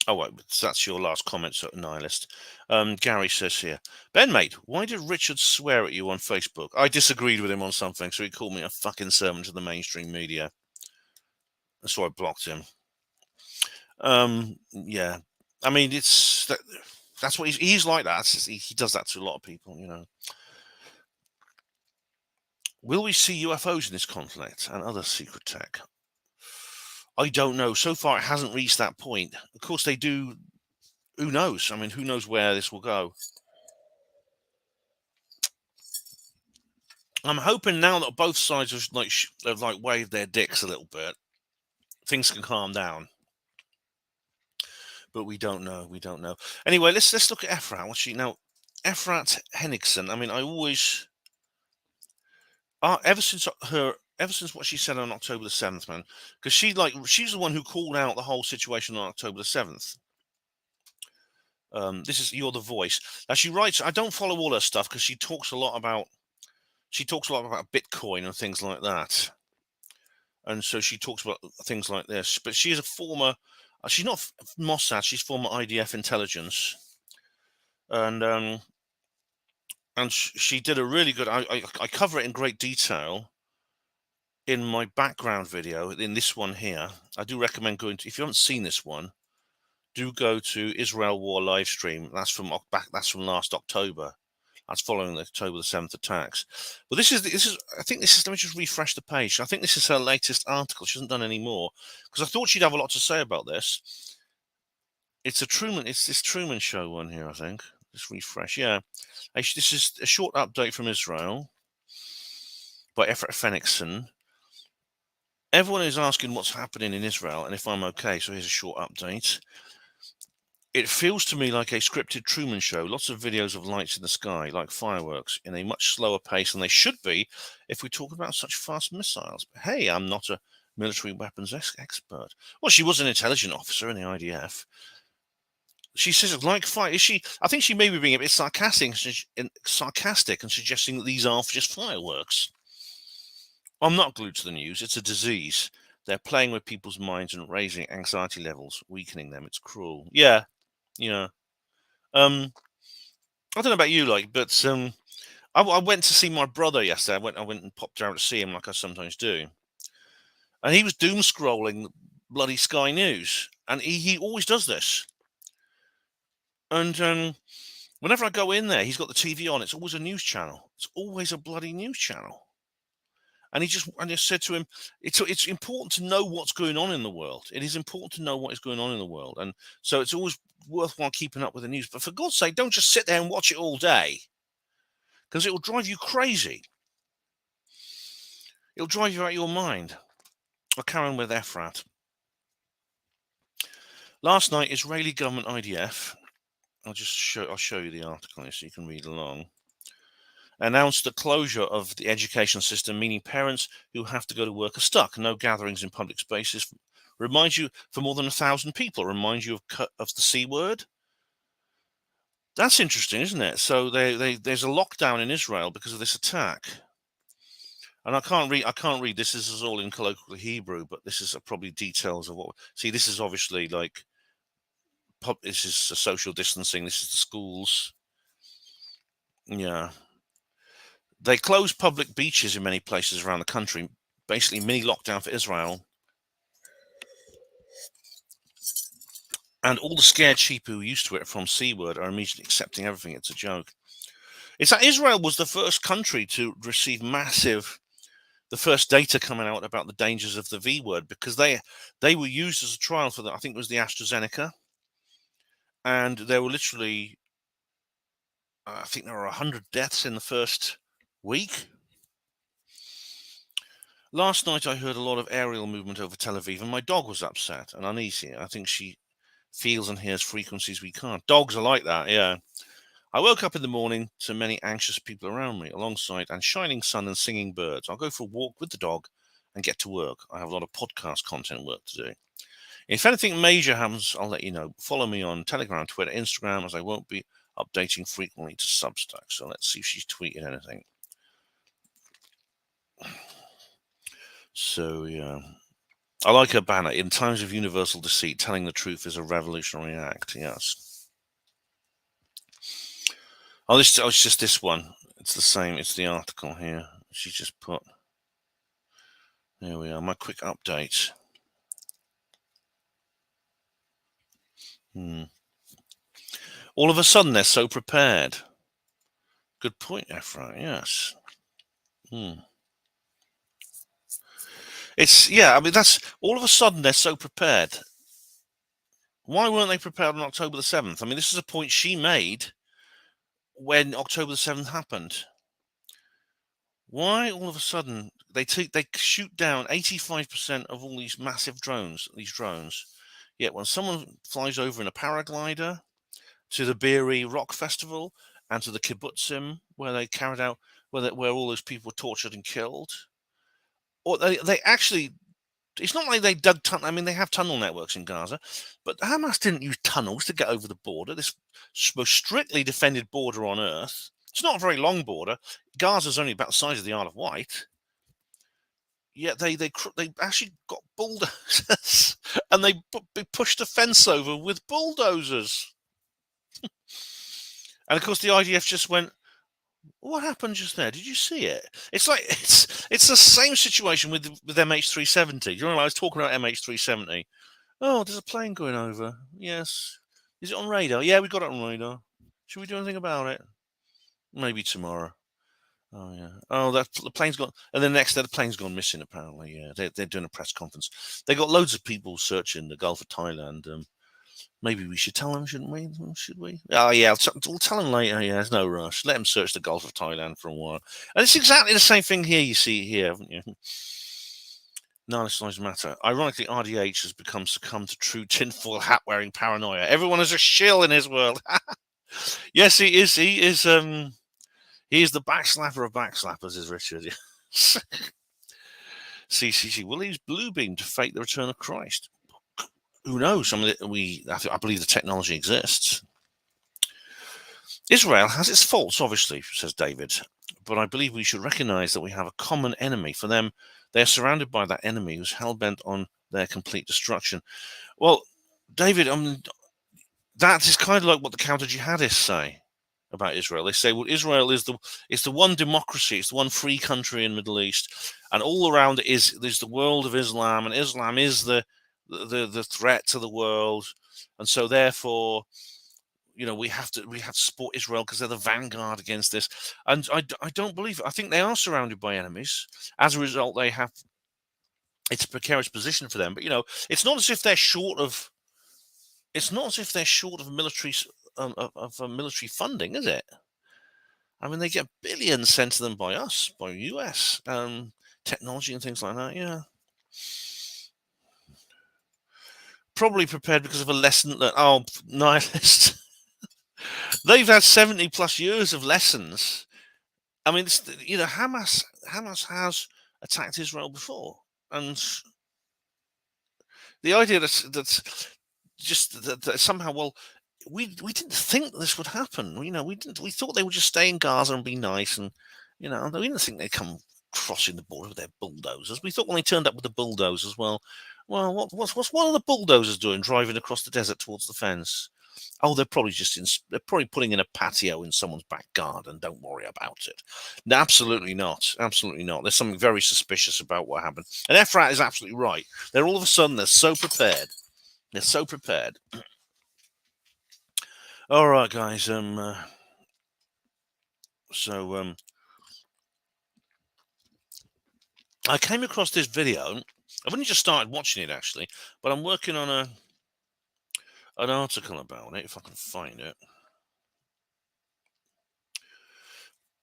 Oh, wait, that's your last comment, so nihilist. Gary says here, Ben, mate, why did Richard swear at you on Facebook? I disagreed with him on something, so he called me a fucking servant to the mainstream media. That's why I blocked him. Yeah. I mean, that's what he's like that. He does that to a lot of people, you know. Will we see UFOs in this conflict and other secret tech? I don't know. So far, it hasn't reached that point. Of course, they do. Who knows? I mean, who knows where this will go? I'm hoping now that both sides have waved their dicks a little bit, things can calm down. But we don't know. We don't know. Anyway, let's look at Efrat. Efrat Henningsen. I mean, I always, ever since what she said on October the 7th, man, because she's the one who called out the whole situation on October the 7th. You're the voice. Now she writes. I don't follow all her stuff because she talks a lot about Bitcoin and things like that. And so she talks about things like this. But she is a former. She's not Mossad. She's former IDF intelligence. And she did a really good. I cover it in great detail in my background video in this one here. I do recommend going to, if you haven't seen this one, do go to Israel War Livestream. That's from last October. That's following the October the 7th attacks. But this is I think this is, let me just refresh the page. I think this is her latest article. She hasn't done any more because I thought she'd have a lot to say about this. It's this Truman Show one here, I think. Just refresh. Yeah. This is a short update from Israel by Efrat Henningsen. Everyone is asking what's happening in Israel and if I'm okay. So here's a short update. It feels to me like a scripted Truman Show, lots of videos of lights in the sky, like fireworks, in a much slower pace than they should be if we talk about such fast missiles. But hey, I'm not a military weapons expert. Well, she was an intelligence officer in the IDF. She says, like fire, is she? I think she may be being a bit sarcastic and suggesting that these are just fireworks. I'm not glued to the news. It's a disease. They're playing with people's minds and raising anxiety levels, weakening them. It's cruel. Yeah. Yeah. I don't know about you, but I went to see my brother yesterday. I went and popped around to see him like I sometimes do. And he was doom scrolling bloody Sky News. And he always does this. And whenever I go in there, he's got the TV on. It's always a news channel. It's always a bloody news channel. And I just said to him, it's important to know what's going on in the world. It is important to know what is going on in the world. And so it's always worthwhile keeping up with the news. But for God's sake, don't just sit there and watch it all day, because it will drive you crazy. It'll drive you out of your mind. I'll carry on with Efrat. Last night, Israeli government IDF, I'll show you the article here so you can read along, announced the closure of the education system, meaning parents who have to go to work are stuck. No gatherings in public spaces Reminds you, for more than 1,000 people, reminds you of the C word. That's interesting, isn't it? So there's a lockdown in Israel because of this attack. And I can't read. This is all in colloquial Hebrew, but this is probably details of what. See, this is obviously like. This is social distancing. This is the schools. Yeah. They closed public beaches in many places around the country. Basically, mini lockdown for Israel. And all the scared sheep who are used to it from C word are immediately accepting everything. It's a joke. It's that Israel was the first country to receive the first data coming out about the dangers of the V word, because they were used as a trial for I think it was the AstraZeneca. And there were literally, I think there were 100 deaths in the first week. Last night I heard a lot of aerial movement over Tel Aviv, and my dog was upset and uneasy. I think she feels and hears frequencies we can't. Dogs are like that, yeah. I woke up in the morning to many anxious people around me, alongside and shining sun and singing birds. I'll go for a walk with the dog and get to work. I have a lot of podcast content work to do. If anything major happens, I'll let you know. Follow me on Telegram, Twitter, Instagram, as I won't be updating frequently to Substack. So let's see if she's tweeted anything. So, yeah. I like her banner. In times of universal deceit, telling the truth is a revolutionary act. Yes. Oh, it's just this one. It's the same. It's the article here. She just put. There we are. My quick update. All of a sudden, they're so prepared. Good point, Ephraim. Yes. It's, yeah, I mean, that's, all of a sudden, they're so prepared. Why weren't they prepared on October the 7th? I mean, this is a point she made when October the 7th happened. Why all of a sudden they shoot down 85% of all these massive drones, Yet when someone flies over in a paraglider to the Be'eri Rock Festival and to the kibbutzim where they carried out, where all those people were tortured and killed, or they actually, it's not like they dug tunnel. I mean, they have tunnel networks in Gaza, but Hamas didn't use tunnels to get over the border. This most strictly defended border on Earth. It's not a very long border. Gaza's only about the size of the Isle of Wight. Yet they actually got bulldozers and they pushed a fence over with bulldozers. And of course, the IDF just went, "What happened just there? Did you see it?" It's like it's the same situation with MH370. Do you remember I was talking about MH370? Oh, there's a plane going over. Yes. Is it on radar? Yeah, we got it on radar. Should we do anything about it? Maybe tomorrow. Oh yeah. Oh, the plane's gone. And then next day, the plane's gone missing. Apparently, yeah. They're doing a press conference. They got loads of people searching the Gulf of Thailand. Maybe we should tell them, shouldn't we? Should we? Oh yeah, we'll tell them later. Yeah, there's no rush. Let them search the Gulf of Thailand for a while. And it's exactly the same thing here. You see here, haven't you? None of matter. Ironically, RDH has succumbed to true tinfoil hat wearing paranoia. Everyone is a shill in his world. Yes, he is. He is. He is the backslapper of backslappers, is Richard. CCC. Will he use Bluebeam to fake the return of Christ? Who knows? I believe the technology exists. Israel has its faults, obviously, says David, but I believe we should recognize that we have a common enemy. For them, they are surrounded by that enemy who's hell-bent on their complete destruction. Well, David, that is kind of like what the counter-jihadists say about Israel. They say, well, Israel is the one democracy, it's the one free country in the Middle East, and all around it there's the world of Islam, and Islam is the threat to the world, and so therefore, we have to support Israel because they're the vanguard against this. And I don't believe it. I think they are surrounded by enemies. As a result, it's a precarious position for them. But it's not as if they're short of. It's not as if they're short of military military funding, is it? I mean, they get billions sent to them by us, by US, technology and things like that. Yeah. Probably prepared because of a lesson that nihilist. They've had 70 plus years of lessons. I mean, Hamas has attacked Israel before, and The idea that's just that somehow, well, we didn't think this would happen. We thought they would just stay in Gaza and be nice, and we didn't think they'd come crossing the border with their bulldozers. We thought when they turned up with the bulldozers, well, what are the bulldozers doing driving across the desert towards the fence? Oh, they're probably they're probably putting in a patio in someone's back garden. Don't worry about it. No, absolutely not. Absolutely not. There's something very suspicious about what happened. And Efrat is absolutely right. They're all of a sudden, they're so prepared. They're so prepared. All right, guys. I came across this video. I've only just started watching it, actually, but I'm working on an article about it, if I can find it.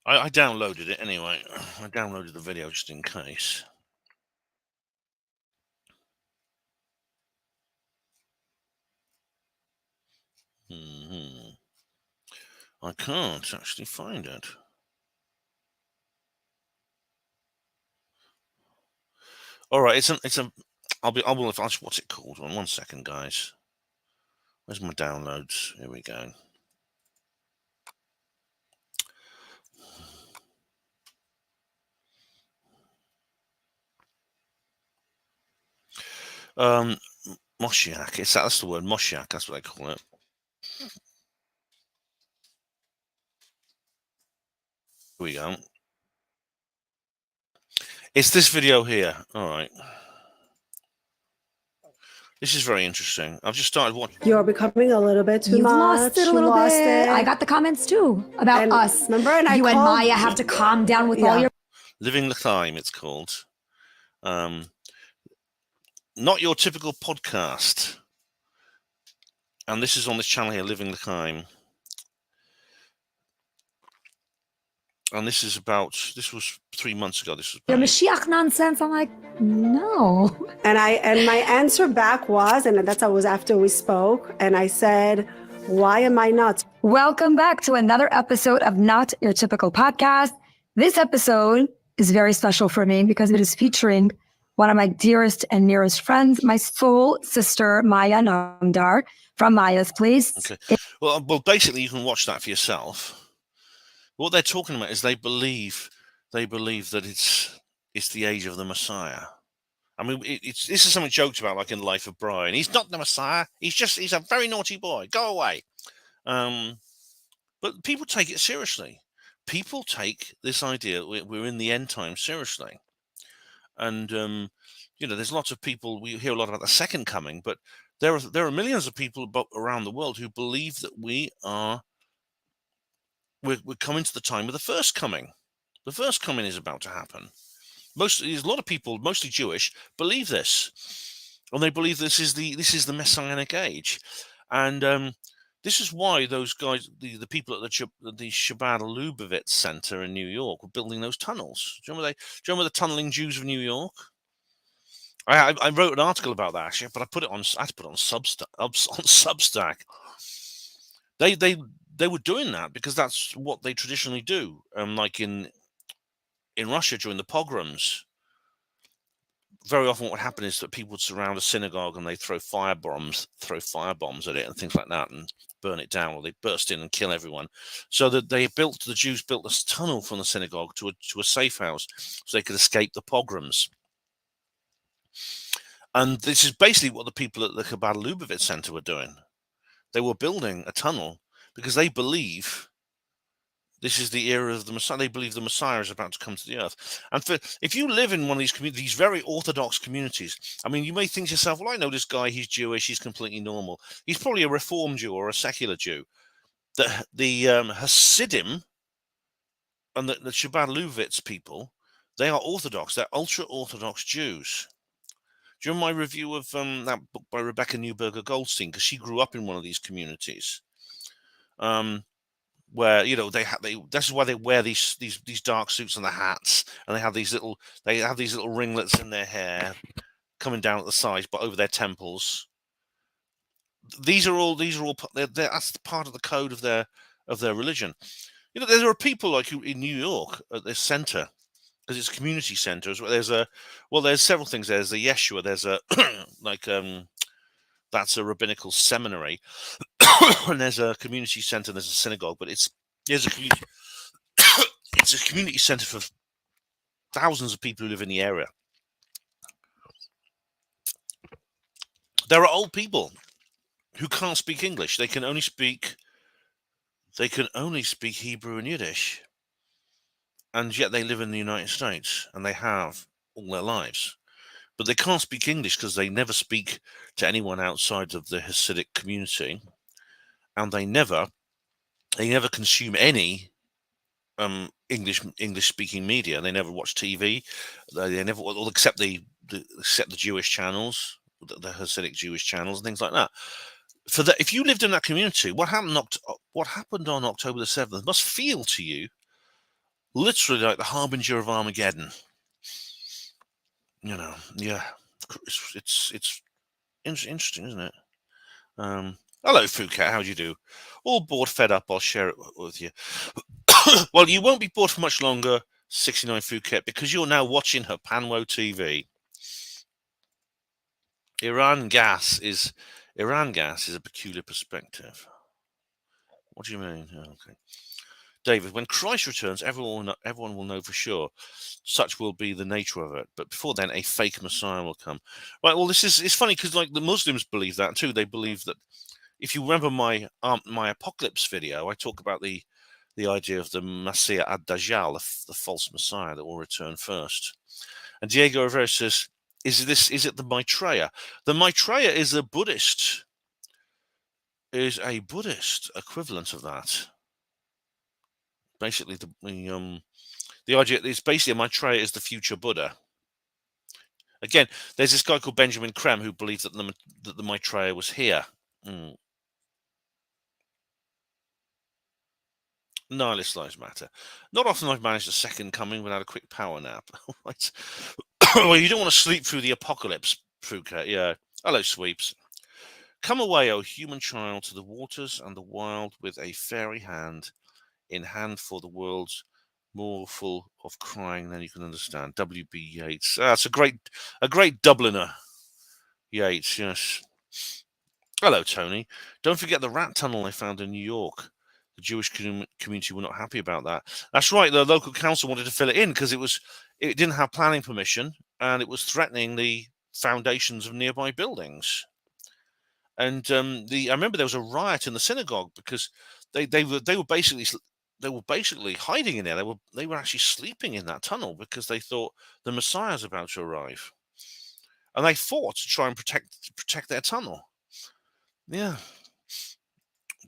I downloaded it anyway. I downloaded the video just in case. I can't actually find it. All right, what's it called? One second, guys. Where's my downloads? Here we go. Moshiach. That's the word, Moshiach. That's what they call it. Here we go. It's this video here. All right. This is very interesting. I've just started watching. You're becoming a little bit too much. You lost it a little bit. I got the comments too about us. Remember, and you and Maya have to calm down with all your. Living L'chaim, it's called. Not your typical podcast. And this is on this channel here, Living L'chaim. And this was 3 months ago. This was your Mashiach nonsense. I'm like, no. And my answer back was, and that was after we spoke, and I said, why am I not? Welcome back to another episode of Not Your Typical Podcast. This episode is very special for me because it is featuring one of my dearest and nearest friends, my soul sister, Maya Namdar from Maya's Place. Okay. Well, basically, you can watch that for yourself. What they're talking about is they believe that it's the age of the Messiah. I mean, this is something joked about, like in Life of Brian. He's not the Messiah. He's a very naughty boy. Go away. But people take it seriously. People take this idea we're in the end time seriously. And there's lots of people. We hear a lot about the second coming, but there are millions of people around the world who believe that we're coming to the time of the first coming. The first coming is about to happen. There's a lot of people, mostly Jewish, believe this, and they believe this is the Messianic age, and this is why those guys, the people at the Chabad Lubavitch Center in New York, were building those tunnels. Do you remember the tunneling Jews of New York? I wrote an article about that actually, but I had to put it on Substack. They were doing that because that's what they traditionally do. Like in Russia during the pogroms, very often what would happen is that people would surround a synagogue and they throw firebombs at it and things like that and burn it down, or they burst in and kill everyone. So that the Jews built this tunnel from the synagogue to a safe house so they could escape the pogroms. And this is basically what the people at the Chabad Lubavitch Center were doing. They were building a tunnel because they believe this is the era of the Messiah. They believe the Messiah is about to come to the earth. And if you live in one of these communities, these very orthodox communities, I mean, you may think to yourself, well, I know this guy, he's Jewish, he's completely normal. He's probably a Reform Jew or a secular Jew. The Hasidim and the Chabad Lubavitch people, they are Orthodox. They're ultra-Orthodox Jews. Do you remember my review of that book by Rebecca Neuberger Goldstein? Because she grew up in one of these communities. Where this is why they wear these dark suits and the hats, and they have these little ringlets in their hair coming down at the sides, but over their temples. These are all that's part of the code of their religion. There are people like in New York at this center because it's a community center. There's several things. There's the Yeshua. There's a that's a rabbinical seminary, and there's a community center. There's a synagogue, but there's a community. It's a community center for thousands of people who live in the area. There are old people who can't speak English. They can only speak Hebrew and Yiddish, and yet they live in the United States, and they have all their lives. But they can't speak English because they never speak to anyone outside of the Hasidic community, and they never consume any English speaking media. They never watch TV. They never, except the Jewish channels, the Hasidic Jewish channels, and things like that. If you lived in that community, what happened on October the 7th must feel to you literally like the harbinger of Armageddon. Yeah, it's interesting, isn't it? Hello, Phuket. How do you do? All bored, fed up. I'll share it with you. Well, you won't be bored for much longer, 69 Phuket, because you're now watching her Panwo TV. Iran gas is a peculiar perspective. What do you mean? Oh, okay. David, when Christ returns, everyone will know for sure. Such will be the nature of it. But before then, a fake Messiah will come. Right. Well, it's funny because like the Muslims believe that too. They believe that if you remember my apocalypse video, I talk about the idea of the Messiah ad-Dajjal, the false Messiah that will return first. And Diego Rivera says, is it the Maitreya? The Maitreya is a Buddhist equivalent of that. Basically, the idea is basically Maitreya is the future Buddha. Again, there's this guy called Benjamin Krem who believed that the Maitreya was here. Nihilist lives matter. Not often I've managed a second coming without a quick power nap. Right. Well, you don't want to sleep through the apocalypse, Phuket. Yeah. Hello, sweeps. Come away, O human child, to the waters and the wild with a fairy hand in hand for the world's more full of crying than you can understand. W.B. Yeats. That's a great Dubliner. Yeats, yes. Hello, Tony. Don't forget the rat tunnel I found in New York. The Jewish community were not happy about that. That's right. The local council wanted to fill it in because it didn't have planning permission and it was threatening the foundations of nearby buildings. And I remember there was a riot in the synagogue because they were basically hiding in there. They were actually sleeping in that tunnel because they thought the Messiah was about to arrive, and they fought to try and protect their tunnel. Yeah.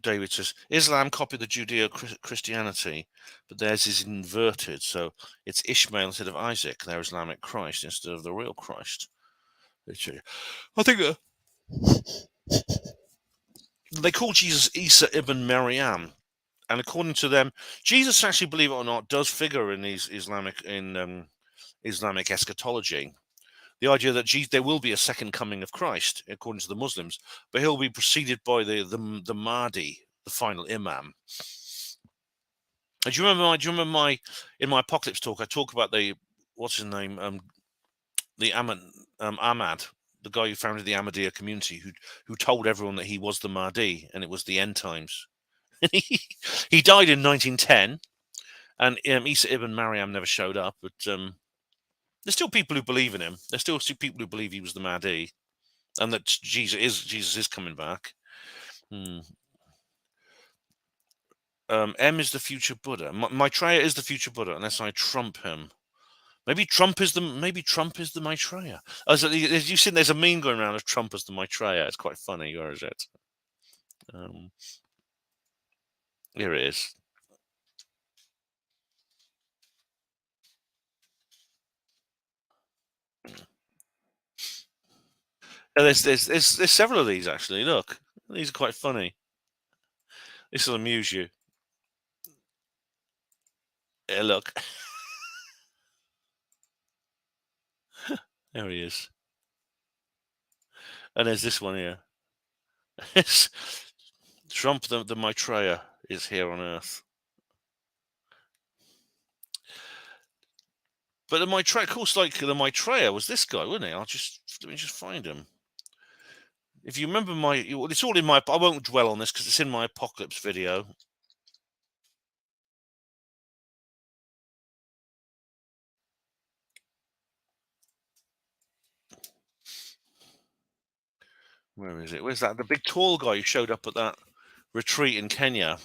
David says Islam copied the Judeo-Christianity, but theirs is inverted, so it's Ishmael instead of Isaac, their Islamic Christ instead of the real Christ. I think they call Jesus Isa ibn Maryam, and according to them, Jesus actually, believe it or not, does figure in these Islamic eschatology. The idea that there will be a second coming of Christ, according to the Muslims, but he'll be preceded by the Mahdi, the final Imam. And do you remember in my apocalypse talk, I talk about what's his name, the Ahmad, the guy who founded the Ahmadiyya community, who told everyone that he was the Mahdi and it was the end times. He died in 1910, and Isa ibn Maryam never showed up, but there's still people who believe in him. There's still people who believe he was the Mahdi, and that Jesus is coming back. M is the future Buddha. Maitreya is the future Buddha, unless I trump him. Maybe Trump is the Maitreya. As you've seen, there's a meme going around of Trump as the Maitreya. It's quite funny. Where is it? Here it is. There's several of these actually. Look, these are quite funny. This will amuse you. Yeah, look. There he is. And there's this one here. Trump, the Maitreya, is here on Earth. But the Maitreya, of course, like the Maitreya was this guy, wasn't he? Let me just find him. If you remember it's all in my. I won't dwell on this because it's in my apocalypse video. Where is it? Where's that? The big tall guy who showed up at that retreat in Kenya.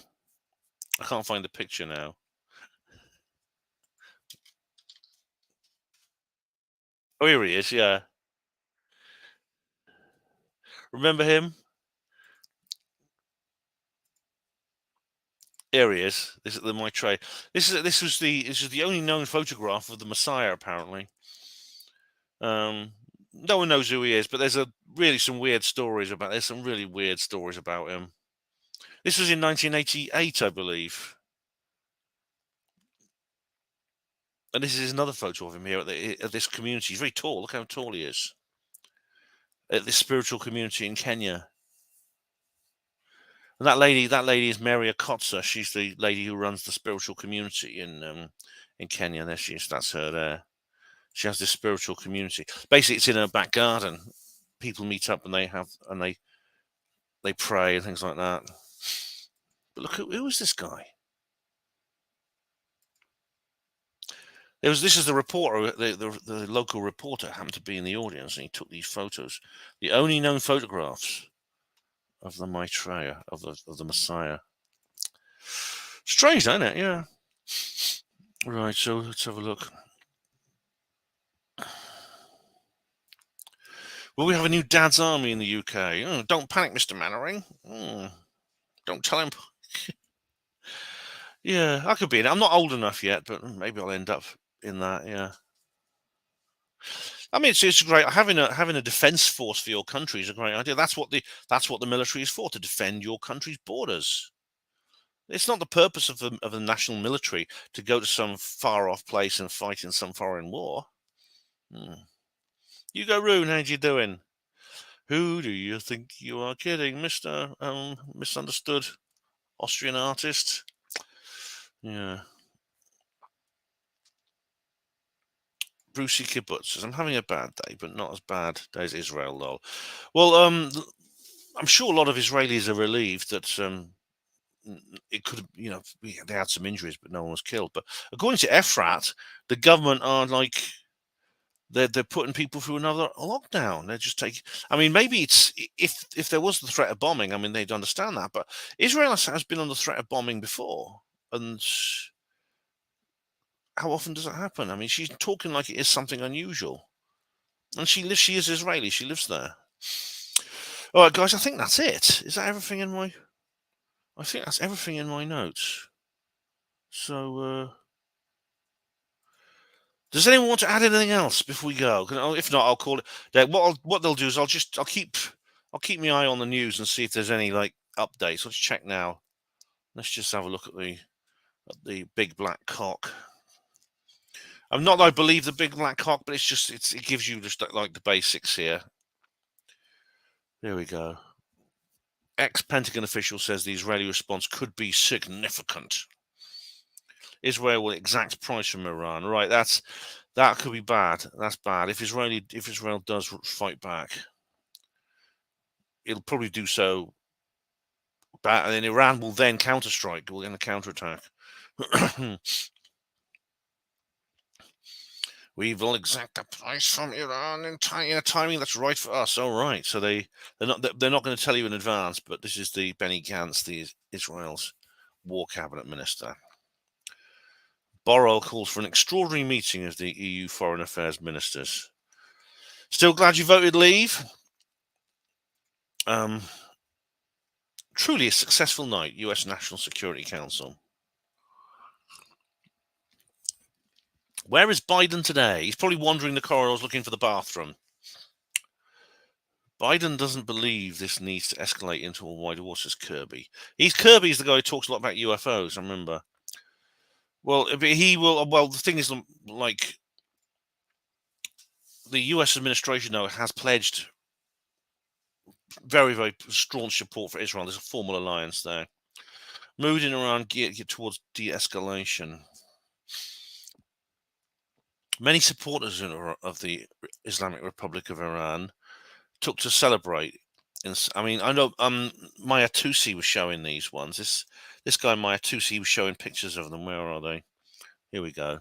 I can't find the picture now. Oh, here he is. Yeah. Remember him? Here he is. This is the Maitreya. This is the only known photograph of the Messiah, apparently. No one knows who he is, but there's some weird stories about. There's some really weird stories about him. This was in 1988, I believe. And this is another photo of him here at this community. He's very tall. Look how tall he is. At this spiritual community in Kenya. And that lady is Mary Akotsa. She's the lady who runs the spiritual community in Kenya. There she is. That's her there. She has this spiritual community. Basically, it's in her back garden. People meet up and they pray and things like that. But look, who is this guy? This is the reporter, the local reporter happened to be in the audience, and he took these photos. The only known photographs of the Maitreya, of the Messiah. Strange, isn't it? Yeah. Right, so let's have a look. Well, we have a new Dad's Army in the UK. Oh, don't panic, Mr. Mannering. Don't tell him. Yeah, I could be in it. I'm not old enough yet, but maybe I'll end up in that. Yeah. I mean, it's great. Having a defense force for your country is a great idea. That's what the military is for, to defend your country's borders. It's not the purpose of the national military to go to some far off place and fight in some foreign war. Hugo Rune, how you doing? Who do you think you are kidding, Mr. Misunderstood Austrian artist? Yeah. Brucey Kibbutz says, I'm having a bad day, but not as bad as Israel, lol. Well, I'm sure a lot of Israelis are relieved that it could have, they had some injuries, but no one was killed. But according to Efrat, the government are like, they're putting people through another lockdown. They're just taking. I mean, maybe it's if there was the threat of bombing. I mean, they'd understand that. But Israel has been under threat of bombing before, and how often does that happen? I mean, she's talking like it is something unusual, and she is Israeli. She lives there. All right, guys. I think that's it. Is that everything in my? I think that's everything in my notes. So. Does anyone want to add anything else before we go? If not, I'll call it. What they'll do is I'll keep my eye on the news and see if there's any updates. Let's check now. Let's just have a look at the big black cock. I'm not that I believe the big black cock, but it gives you just like the basics here. There we go. Ex-Pentagon official says the Israeli response could be significant. Israel will exact price from Iran. Right, that could be bad. That's bad. If Israel does fight back, it'll probably do so. And then Iran will then counterstrike. We'll get a counterattack. We will exact the price from Iran in a timing that's right for us. All right. So they're not going to tell you in advance, but this is the Benny Gantz, Israel's war cabinet minister. Borrell calls for an extraordinary meeting of the EU foreign affairs ministers. Still glad you voted leave? Truly a successful night, US National Security Council. Where is Biden today? He's probably wandering the corridors looking for the bathroom. Biden doesn't believe this needs to escalate into a wider war, says Kirby. Kirby's the guy who talks a lot about UFOs, I remember. Well, he will. Well, the thing is, like, the U.S. administration, though, has pledged very, very staunch support for Israel. There's a formal alliance there. Moving around, get towards de-escalation. Many supporters of the Islamic Republic of Iran took to celebrate. I mean, I know Maya Tusi was showing these ones. This guy Maya Tusi was showing pictures of them. Where are they? Here we go.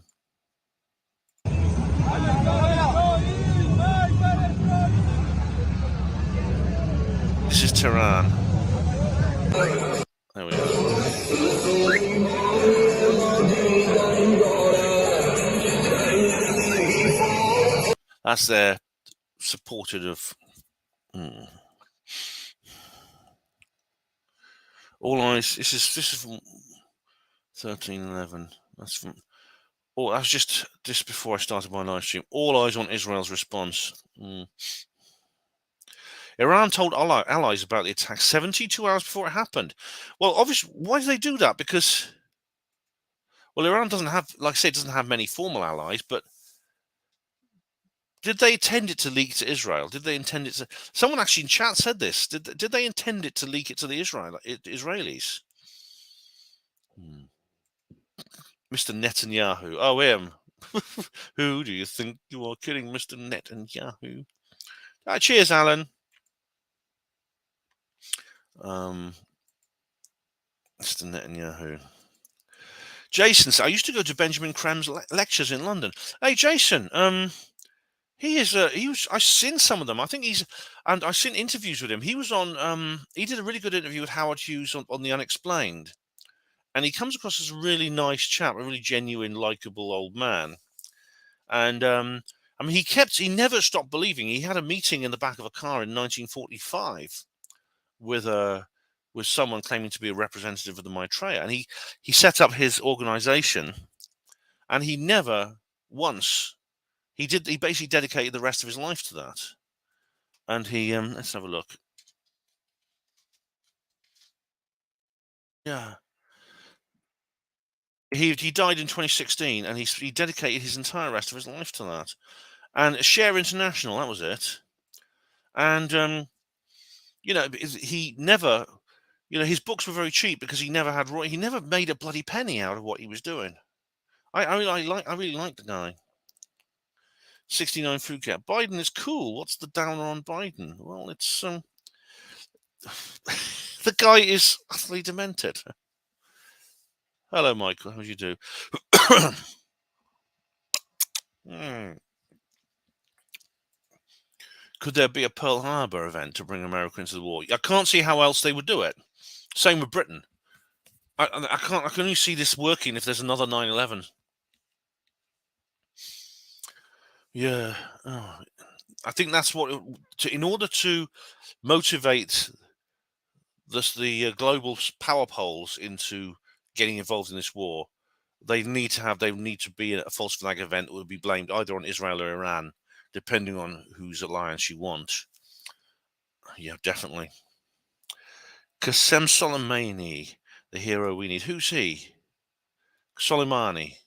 This is Tehran. There we go. That's their supported of. All eyes. This is from 1311. That's from. Oh, that's just before I started my live stream. All eyes on Israel's response. Iran told allies about the attack 72 hours before it happened. Well, obviously, why do they do that? Because, well, Iran doesn't have, like I said, doesn't have many formal allies, but did they intend it to leak to Israel? Did they intend it to? Someone actually in chat said this. Did they intend it to leak it to the Israelis? Mr. Netanyahu. Oh, him. Who do you think you are kidding, Mr. Netanyahu? Cheers, Alan. Mr. Netanyahu. Jason, I used to go to Benjamin Cram's lectures in London. Hey, Jason. He is. I've seen some of them. I think and I've seen interviews with him. He was on. He did a really good interview with Howard Hughes on The Unexplained, and he comes across as a really nice chap, a really genuine, likable old man. And I mean, he never stopped believing. He had a meeting in the back of a car in 1945 with someone claiming to be a representative of the Maitreya, and he set up his organization, and he never once. He basically dedicated the rest of his life to that. And he, let's have a look. Yeah. He died in 2016, and he dedicated his entire rest of his life to that. And Share International, that was it. And, he never, his books were very cheap because he never made a bloody penny out of what he was doing. I really like the guy. 69 Phuket. Biden is cool. What's the downer on Biden? Well, it's the guy is utterly demented. Hello, Michael. How do you do? Could there be a Pearl Harbor event to bring America into the war? I can't see how else they would do it. Same with Britain. I can only see this working if there's another 9/11. Yeah. Oh, I think that's what, in order to motivate the global power poles into getting involved in this war, they need to be a false flag event that would be blamed either on Israel or Iran, depending on whose alliance you want. Yeah, definitely. Qasem Soleimani, the hero we need. Who's he? Soleimani.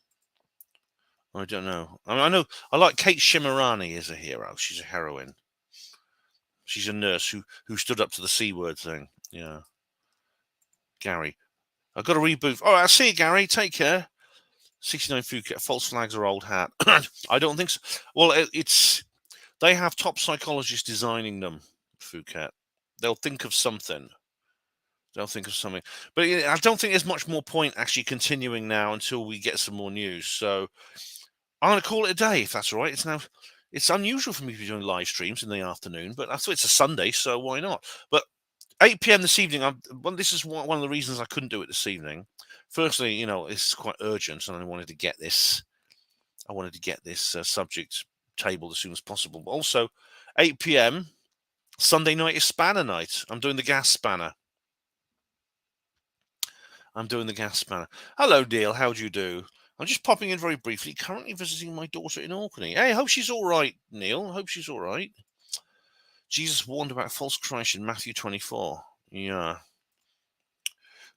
I don't know. I know. I like Kate Shimarani as a hero. She's a heroine. She's a nurse who stood up to the C word thing. Yeah. Gary. I've got to reboot. All right, I'll see you, Gary. Take care. 69 Phuket. False flags are old hat. I don't think so. Well, they have top psychologists designing them, Phuket. They'll think of something. But I don't think there's much more point actually continuing now until we get some more news. So I'm going to call it a day, if that's all right. It's unusual for me to be doing live streams in the afternoon, but I thought it's a Sunday, so why not? But 8 p.m. this evening, this is one of the reasons I couldn't do it this evening. Firstly, it's quite urgent, and I wanted to get this subject tabled as soon as possible. But also, 8 p.m. Sunday night is spanner night. I'm doing the gas spanner. Hello, Neil. How do you do? I'm just popping in very briefly. Currently visiting my daughter in Orkney. Hey, hope she's all right, Neil. Hope she's all right. Jesus warned about false Christ in Matthew 24. Yeah.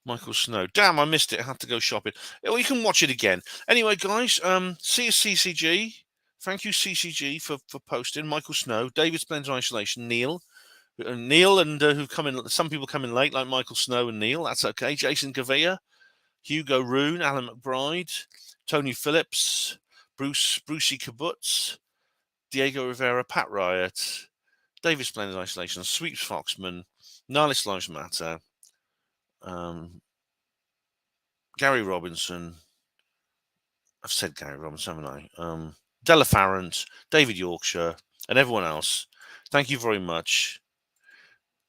Michael Snow. Damn, I missed it. I had to go shopping. Well, you can watch it again. Anyway, guys, see you, CCG. Thank you, CCG, for posting. Michael Snow, David Splendor Isolation, Neil, and who've come in. Some people come in late, like Michael Snow and Neil. That's okay. Jason Gavia, Hugo Rune, Alan McBride, Tony Phillips, Brucey Kibbutz, Diego Rivera, Pat Riot, David Splendid Isolation, Sweeps Foxman, Nalis Lives Matter, Gary Robinson. I've said Gary Robinson, haven't I? Della Farrant, David Yorkshire, and everyone else. Thank you very much.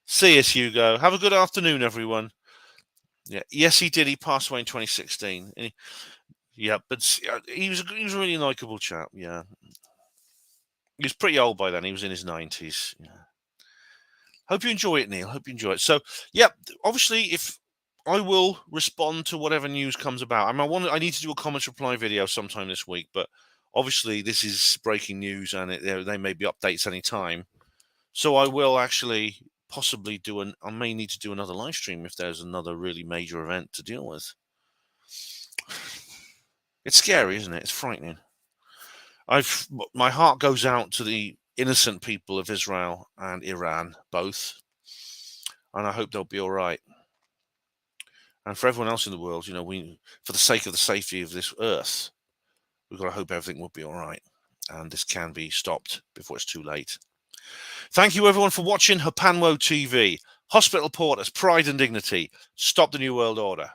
See us, Hugo. Have a good afternoon, everyone. Yeah, yes, he did. He passed away in 2016. Yeah, but he was a really likable chap. Yeah, he was pretty old by then. He was in his 90s. Yeah. Hope you enjoy it, Neil. Hope you enjoy it. So, yeah, obviously, if I will respond to whatever news comes about. I need to do a comments reply video sometime this week, but obviously this is breaking news, and they may be updates any time. So I will actually possibly I may need to do another live stream if there's another really major event to deal with. It's scary, isn't it? It's frightening. My heart goes out to the innocent people of Israel and Iran, both, and I hope they'll be all right. And for everyone else in the world, for the sake of the safety of this earth, we've got to hope everything will be all right, and this can be stopped before it's too late. Thank you, everyone, for watching Hapanwo TV. Hospital Porters, Pride and Dignity. Stop the New World Order.